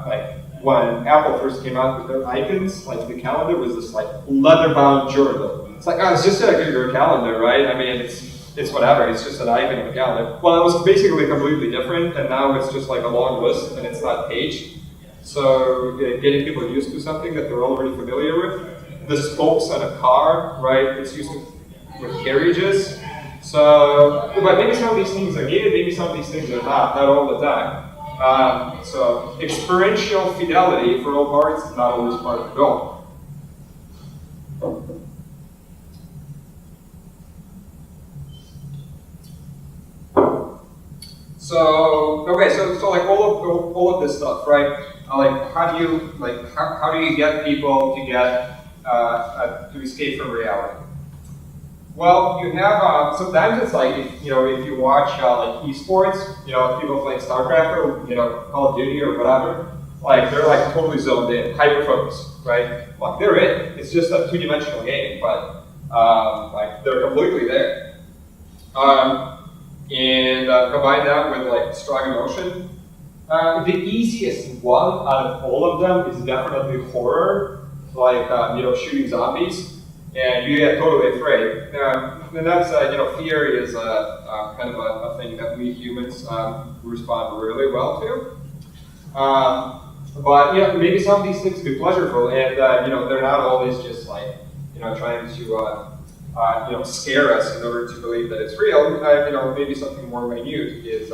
like when Apple first came out with their icons, like the calendar was this like leather-bound journal. It's like, oh, it's just your calendar, right? I mean, it's whatever, it's just an icon of a calendar. Well, it was basically completely different, and now it's just like a long list, and it's not paged. So getting people used to something that they're already familiar with. The spokes on a car, right? It's used to, with carriages. So, but maybe some of these things are needed, maybe some of these things are not all the time. So experiential fidelity for all parts is not always part of the goal. So okay, so like all of this stuff, right? Like how do you get people to get to escape from reality? Well, you have sometimes it's like if you watch like esports, people playing StarCraft or Call of Duty or whatever, like they're like totally zoned in, hyper focused, right? Like they're in. It's just a two-dimensional game, but like they're completely there. And combine that with like strong emotion. The easiest one out of all of them is definitely horror, like shooting zombies. And you get totally afraid. And that's, fear is kind of a thing that we humans respond really well to. But maybe some of these things can be pleasurable, and they're not always just like trying to scare us in order to believe that it's real. Maybe something more minute is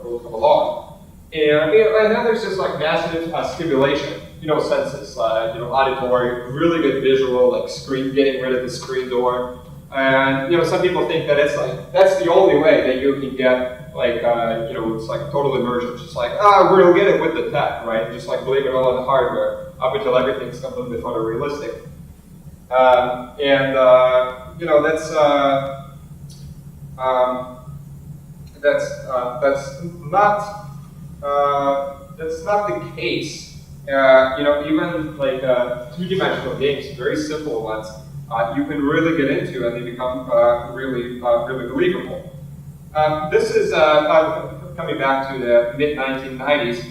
will come along. And then there's just like massive stimulation. Senses, auditory, really good visual, like screen, getting rid of the screen door. And, some people think that it's like, that's the only way that you can get, like, it's like total immersion. Just like, we'll get it with the tech, right? Just like blame it all on the hardware up until everything's completely photorealistic. That's not the case. Even like two-dimensional games, very simple ones, you can really get into and they become really believable. This is coming back to the mid-1990s.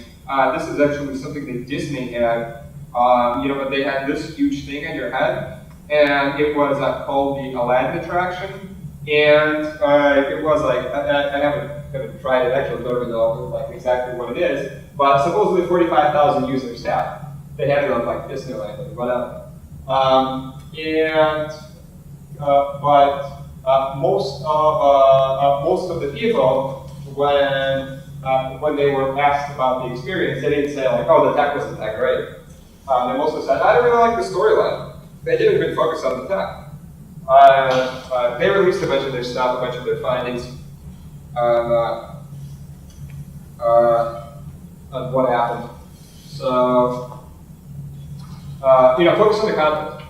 This is actually something that Disney had. But they had this huge thing in your head, and it was called the Aladdin attraction. And it was like I haven't tried it. Actually, don't even know like exactly what it is. But supposedly 45,000 users had. They had it on like Disneyland or whatever. But most of the people, when they were asked about the experience, they didn't say like, "Oh, the tech wasn't that great." They mostly said, "I didn't really like the storyline." They didn't even focus on the tech. They released a bunch of their stuff, a bunch of their findings on what happened. So, focus on the content.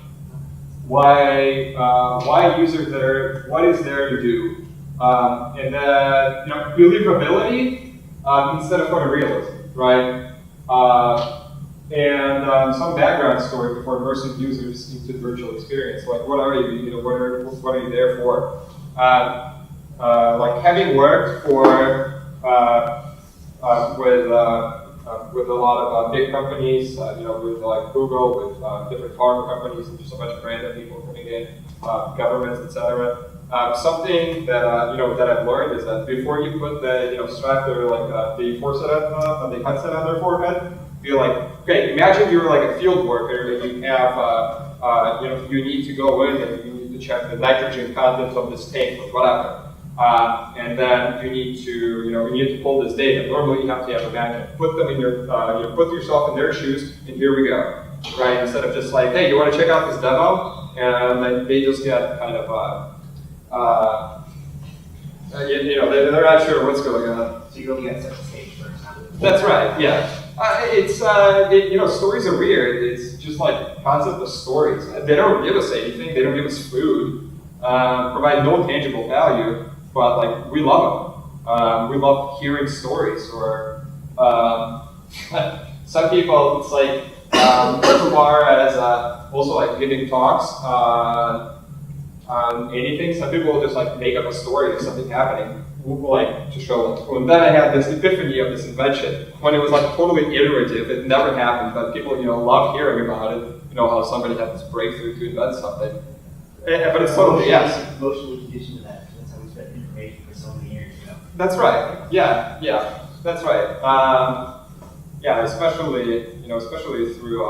Why users there? What is there to do? And then believability instead of photorealism, right? And some background story before immersing users into the virtual experience. Like, what are you? What are you there for? Like having worked for with a lot of big companies, with like Google, with different pharma companies, and just a bunch of random people coming in, governments, etc. Something that that I've learned is that before you put the strap their the headset on their forehead, you're like, okay, imagine you're like a field worker and you have you need to go in and you need to check the nitrogen content of this tank or whatever. and then you need to pull this data. Normally, you have to have a backend. Put them in your, put yourself in their shoes, and here we go, right? Instead of just like, hey, you want to check out this demo, and then they just get kind of, they're not sure what's going on. So you really got to set the stage first. That's right. Yeah. Stories are weird. It's just like concept of stories. They don't give us anything. They don't give us food. Provide no tangible value. But like we love them. We love hearing stories. Or some people, it's like as far as also like giving talks on anything. Some people will just like make up a story of something happening. Like to show like, and then I had this epiphany of this invention when it was like totally iterative. It never happened, but people love hearing about it. How somebody had this breakthrough to invent something. But it's totally yes. Emotionally conditioned to that. That's how we spread information for so many years. That's right. Yeah, that's right. Especially through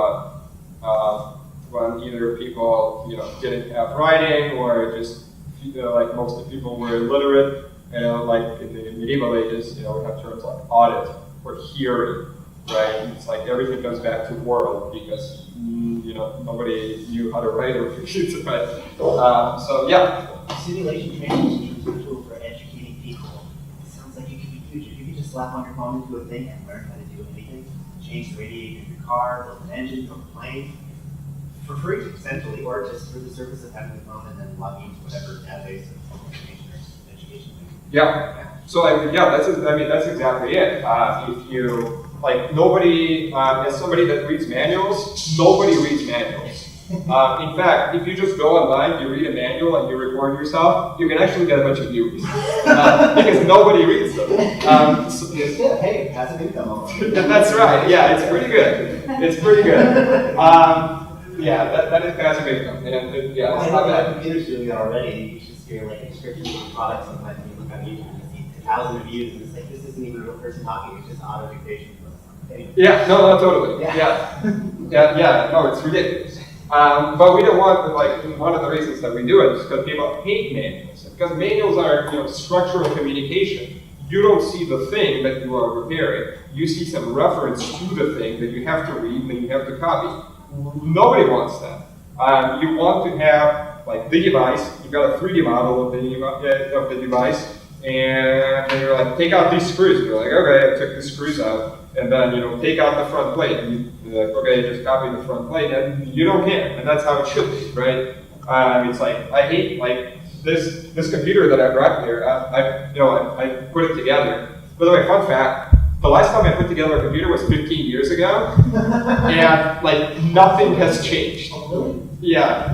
when either people didn't have writing or just like most of the people were illiterate. Like in the medieval ages, we have terms like audit or hearing, right? And it's like everything comes back to world because nobody knew how to write or read, right? So yeah. Simulation training is a tool for educating people. It sounds like it could be huge. If you could just slap on your phone into a thing and learn how to do anything, change the radiator of your car, build an engine, build a plane, for free, essentially, or just for the service of having the phone and then logging into whatever database of information or education. Yeah. So that's exactly it. If you nobody, as somebody that reads manuals, nobody reads manuals. In fact, if you just go online, you read a manual and you record yourself, you can actually get a bunch of views because nobody reads them. Hey, passive income. That's right. Yeah, it's pretty good. It's pretty good. That is passive income. And it's not bad. Computers doing that already. You should steer like a description of products sometimes when you look on YouTube and see 1,000 reviews and it's like this isn't even a real person talking, it's just auto dictation. Anyway. Yeah, no, totally. Yeah. No, it's ridiculous. But we don't want one of the reasons that we do it is because people hate manuals. Because manuals are structural communication. You don't see the thing that you are repairing. You see some reference to the thing that you have to read and then you have to copy. Nobody wants that. You want to have the device. You've got a 3D model of the device, and you're like, take out these screws. You're like, okay, I took the screws out, and then take out the front plate. And you're like, okay, just copy the front plate, and you don't care. And that's how it should be, right? It's like I hate this computer that I brought here. I put it together. By the way, fun fact. The last time I put together a computer was 15 years ago, and nothing has changed. Oh, really? Yeah.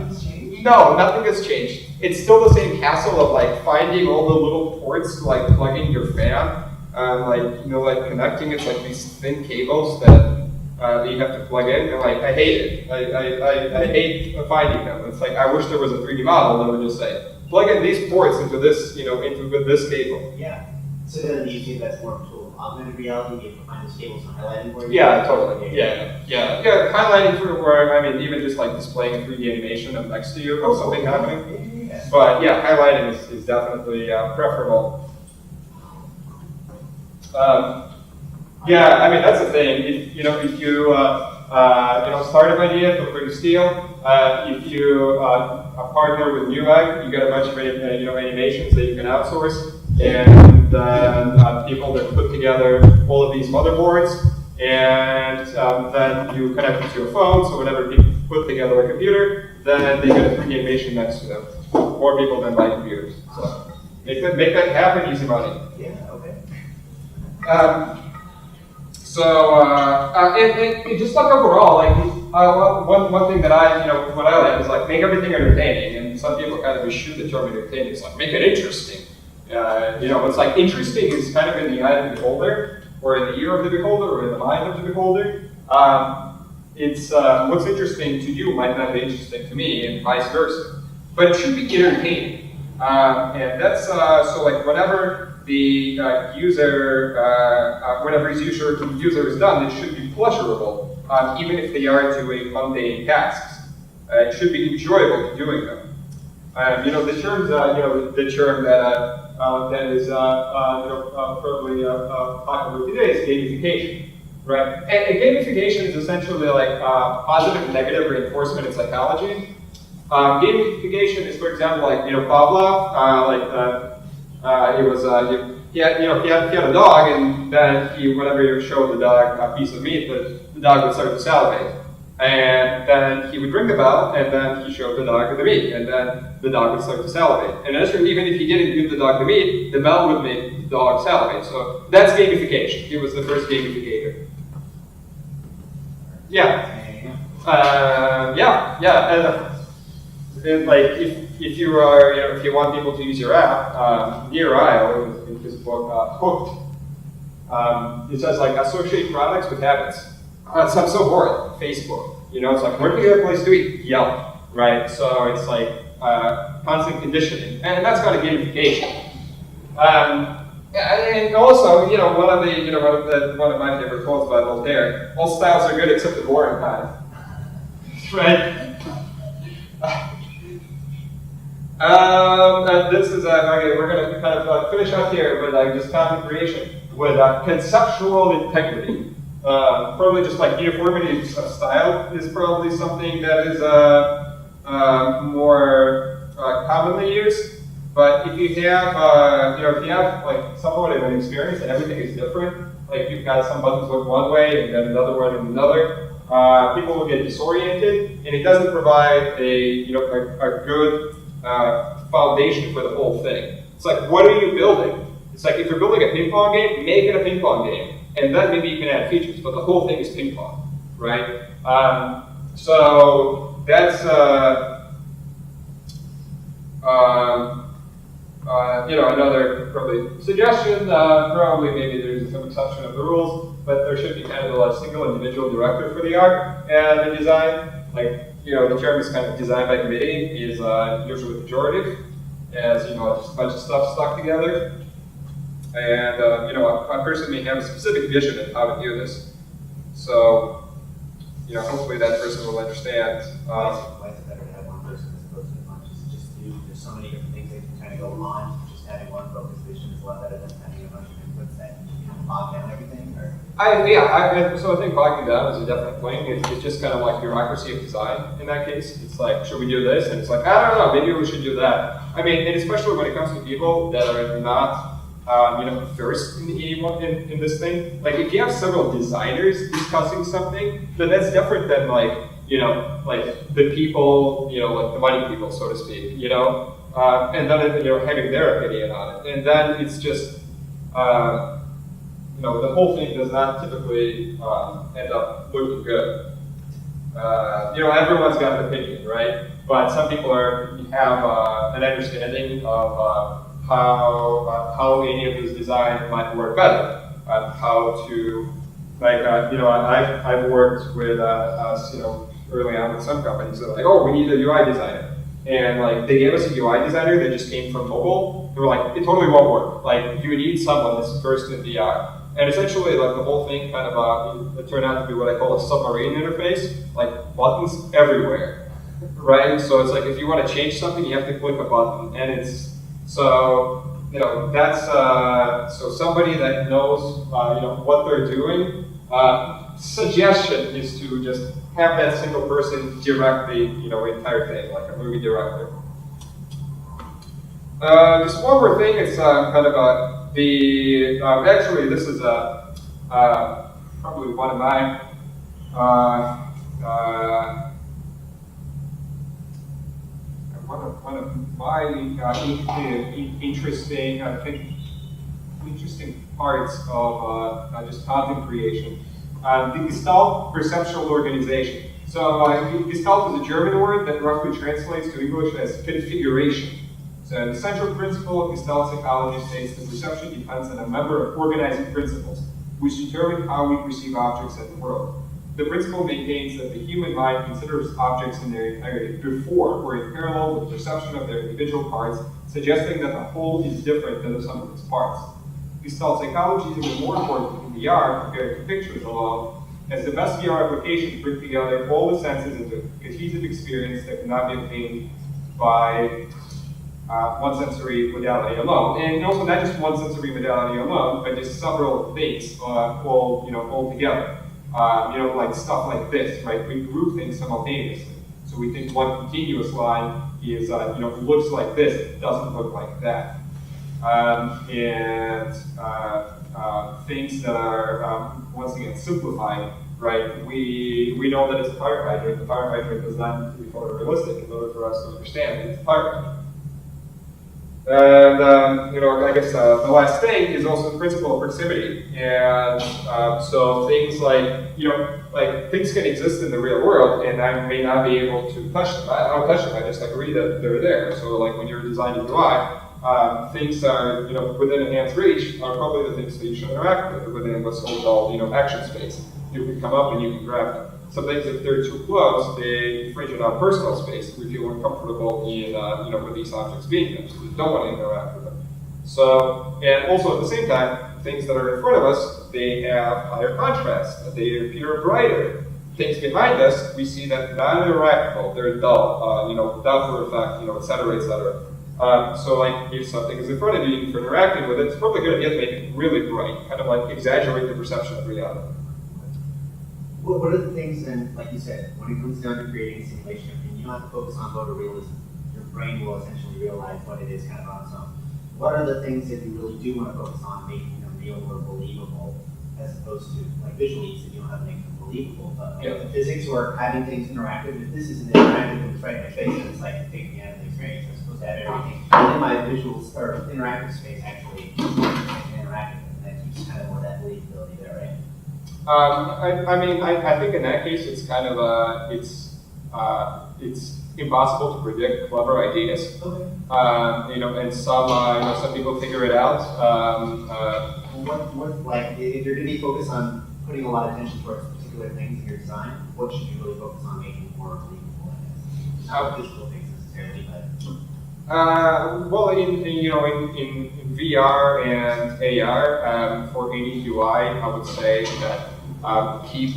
No, nothing has changed. It's still the same hassle of finding all the little ports to plug in your fan, connecting it these thin cables that you have to plug in, and I hate it. I hate finding them. It's I wish there was a 3D model that would just say, plug in these ports into this, into this cable. Yeah. So then you think that's more of a tool. Augmented reality, you can find those cables and highlighting for you. Yeah, totally. Yeah. Highlighting even just displaying a 3D animation of next to you of something happening. Yeah. But yeah, highlighting is definitely preferable. That's the thing. If you start an idea, feel free to steal. If you partner with Newegg, you get a bunch of animations that you can outsource. And people that put together all of these motherboards, and then you connect it to your phone, so whenever people put together a computer, then they get a 3D animation next to them. More people than buy computers. So make that happen, easy money. Yeah, okay. And just overall, one thing that what I like is make everything entertaining, and some people kind of eschew the term entertaining. It's make it interesting. It's interesting is kind of in the eye of the beholder, or in the ear of the beholder, or in the mind of the beholder. It's what's interesting to you might not be interesting to me, and vice versa. But it should be entertaining, and that's whenever the whenever his user is done, it should be pleasurable, even if they are doing mundane tasks. It should be enjoyable doing them. The term that that is probably popular today is gamification, right? And gamification is essentially like positive and negative reinforcement in psychology. Gamification is, for example, like Pavlov, he had a dog, and then whenever you showed the dog a piece of meat, the dog would start to salivate. And then he would ring the bell, and then he showed the dog the meat, and then the dog would start to salivate. And even if he didn't give the dog the meat, the bell would make the dog salivate. So that's gamification. He was the first gamificator. Yeah. Like if you are, if you want people to use your app, Nir Eyal, in his book Hooked, it says like associate products with habits. I'm so bored. Facebook, it's like, where do you get a place to eat? Yelp, right? So it's like constant conditioning, and that's kind of gamification. And also, one of my favorite quotes by Voltaire: all styles are good except the boring kind, right? And this is okay. We're going to kind of finish up here with just content creation with conceptual integrity. Probably just like uniformity of style is probably something that is more commonly used. But if you have, like somewhat of an experience and everything is different, like you've got some buttons look one way and then another one in another, people will get disoriented, and it doesn't provide a good foundation for the whole thing. It's like, what are you building? It's like if you're building a ping pong game, make it a ping pong game. And then maybe you can add features, but the whole thing is ping pong, right? So that's another probably suggestion. Probably maybe there's some exception of the rules, but there should be kind of a single individual director for the art and the design. Like the term is kind of design by committee is usually pejorative, as just a bunch of stuff stuck together. And a person may have a specific vision of how to do this. So, hopefully that person will understand. Why is it better to have one person as opposed to a bunch? There's so many different things that can kind of go on. Just having one focused vision is a lot better than having a bunch of inputs that bog down everything. So I think bogging down is a definite thing. It's just kind of like bureaucracy of design in that case. It's like, should we do this? And it's like, I don't know, maybe we should do that. I mean, and especially when it comes to people that are not versed in this thing. Like if you have several designers discussing something, then that's different than like the people, like the money people, so to speak, and then having their opinion on it. And then it's just the whole thing does not typically end up looking good. Everyone's got an opinion, right? But some people have an understanding of how any of this design might work better, how to, I've worked with early on with some companies that are like, oh, we need a UI designer. And they gave us a UI designer that just came from mobile. They were like, it totally won't work. Like, you need someone that's versed in VR. And essentially, the whole thing kind of it turned out to be what I call a submarine interface, like buttons everywhere, right? So it's like if you want to change something, you have to click a button, and it's that's so somebody that knows what they're doing. Suggestion is to just have that single person direct the entire thing, like a movie director. Just one more thing. It's kind of actually this is probably one of my interesting parts of just content creation. The Gestalt perceptual organization. So Gestalt is a German word that roughly translates to English as configuration. So the central principle of Gestalt psychology states that perception depends on a number of organizing principles, which determine how we perceive objects in the world. The principle maintains that the human mind considers objects in their entirety before or in parallel with perception of their individual parts, suggesting that the whole is different than the sum of its parts. Gestalt psychology is even more important in VR compared to pictures alone, as the best VR applications bring together all the senses into a cohesive experience that cannot be obtained by one sensory modality alone, and also not just one sensory modality alone, but just several things all together. Like stuff like this, right? We group things simultaneously. So we think one continuous line is, looks like this, it doesn't look like that. Things that are, once again, simplified, right? We know that it's a fire hydrant. The fire hydrant does not need to be photorealistic in order for us to understand that it's a fire hydrant. And, I guess the last thing is also the principle of proximity. And so things like, things can exist in the real world and I may not be able to touch them. I don't touch them, I just agree that they're there. So like when you're designing UI, things are, within a hand's reach are probably the things that you should interact with within what's called, action space. You can come up and you can grab them. Some things, if they're too close, they infringe on our personal space. We feel uncomfortable in, with these objects being there, so we don't want to interact with them. So, and also at the same time, things that are in front of us, they have higher contrast. They appear brighter. Things behind us, we see that non-interactable. They're dull, Doppler effect, et cetera, et cetera. So like if something is in front of you and you're interacting with it, it's probably good to make it really bright, kind of like exaggerate the perception of reality. What are the things then, like you said, when it comes down to creating a simulation, and you don't have to focus on photorealism, your brain will essentially realize what it is kind of on its own. What are the things that you really do want to focus on making them real or believable, as opposed to, like visually, you said you don't have to make them believable, but like the physics or having things interactive, if this isn't interactive and it's right in my face, then it's like taking me out of the experience. I'm supposed to have everything in my visuals or interactive space actually interactive, and that keeps kind of more that believability there, right? I think in that case, it's kind of it's impossible to predict clever ideas. Okay. And some people figure it out. What like if you're going to be focused on putting a lot of attention towards particular things in your design, what should you really focus on making more believable? I guess not visual things necessarily, but. Well, in VR and AR, for any UI, I would say that keep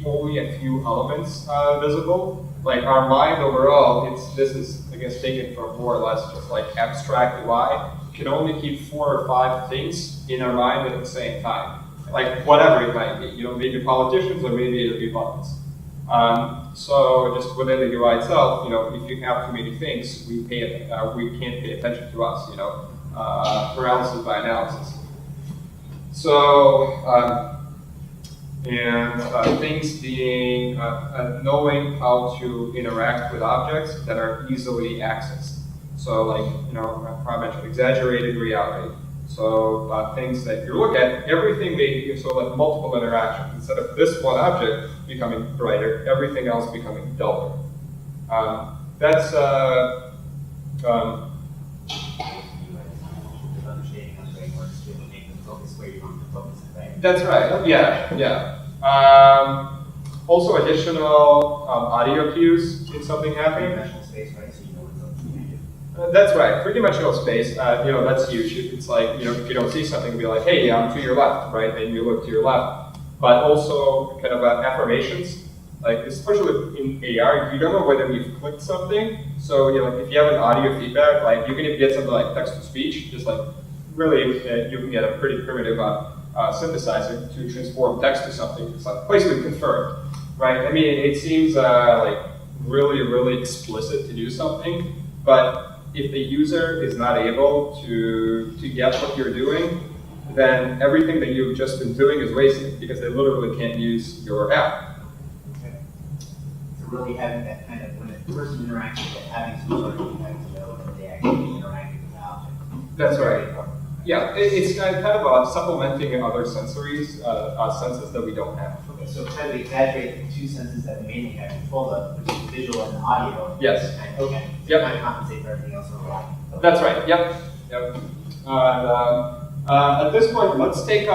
only a few elements visible. Like our mind overall, this is I guess taken from more or less just like abstract UI. Can only keep 4 or 5 things in our mind at the same time. Like whatever it might be, maybe politicians or maybe it'll be buttons. So just within the UI itself, if you have too many things, we can't pay attention to us, paralysis by analysis. So, things being, knowing how to interact with objects that are easily accessed. So like, I mentioned exaggerated reality. So things that you look at, everything so like multiple interactions. Instead of this one object becoming brighter, everything else becoming duller. That's That's right. Yeah. Also, additional audio cues in something happening. That's right. Three-dimensional space. That's huge. It's like if you don't see something, it'll be like, hey, I'm to your left, right? And you look to your left. But also kind of affirmations. Like especially in AR, you don't know whether you've clicked something. So if you have an audio feedback, like you can even get something like text to speech. Just like really, you can get a pretty primitive synthesizer to transform text to something. It's like basically confirmed, right? I mean, it seems like really, really explicit to do something, but if the user is not able to get what you're doing, then everything that you've just been doing is wasted because they literally can't use your app. Okay. So really having that kind of, when a person interacts with it, having some sort of feedback to know that they actually interacted with the object. That's right. Yeah, it's kind of supplementing other senses that we don't have. Okay, so kind of exaggerate the 2 senses that we mainly have control of, which is the visual and the audio. Yes. Okay. Yep. Kind of compensate for everything else in the life. Okay. That's right. Yep. At this point, let's take a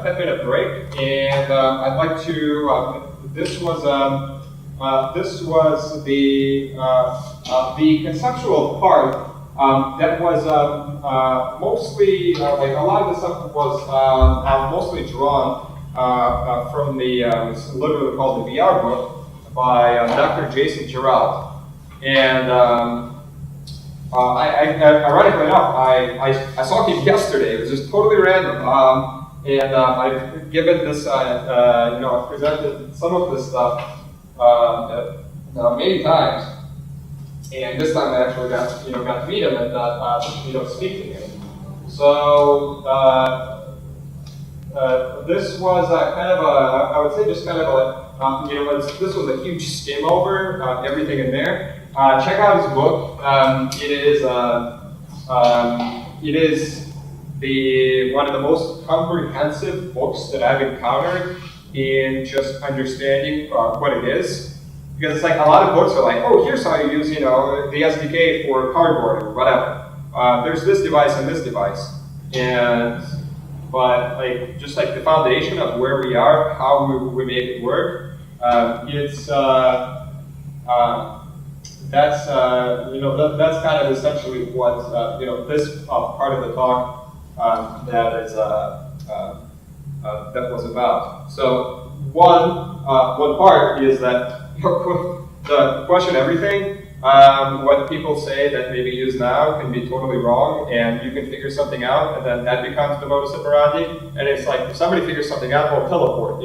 10-minute break, and I'd like to. This was the conceptual part. That was mostly, a lot of the stuff was mostly drawn from it's literally called the VR book by Dr. Jason Gerald. And ironically enough, I saw him yesterday. It was just totally random. And I've given this, I've presented some of this stuff many times. And this time I actually got to meet him and speak to him. So this was kind of I would say just kind of this was a huge skim over everything in there. Check out his book. It is one of the most comprehensive books that I've encountered in just understanding what it is. Because it's like a lot of books are like, oh, here's how you use, the SDK for cardboard or whatever. There's this device and this device. But just like the foundation of where we are, how we make it work, that's kind of essentially what this part of the talk that was about. So one part is that the question everything. What people say that may be used now can be totally wrong, and you can figure something out, and then that becomes the modus operandi. And it's like if somebody figures something out, oh, teleport.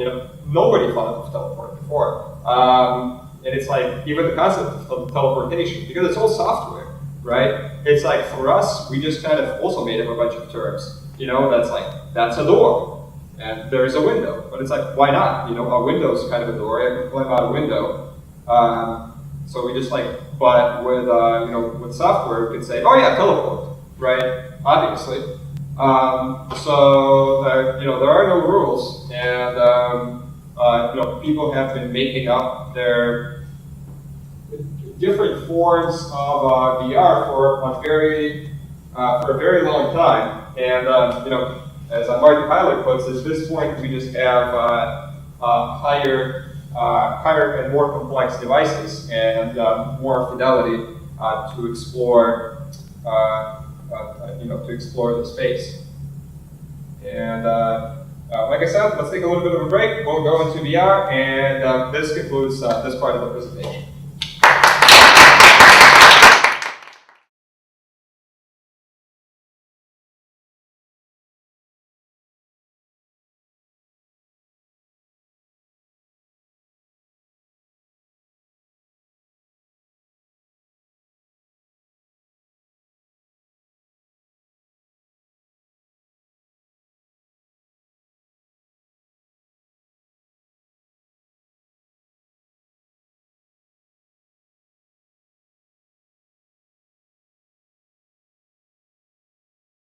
Nobody thought of teleport before. And it's like even the concept of teleportation, because it's all software, right? It's like for us, we just kind of also made up a bunch of terms. That's like that's a door, and there's a window. But it's like why not? A window's kind of a door. I can climb out a window. So we just but with software, we can say, oh yeah, teleport, right? Obviously. So there are no rules, and people have been making up their different forms of VR for a very long time. And as Marty Pyler puts, at this point we just have higher and more complex devices and more fidelity to explore the space. And like I said, let's take a little bit of a break. We'll go into VR, and this concludes this part of the presentation.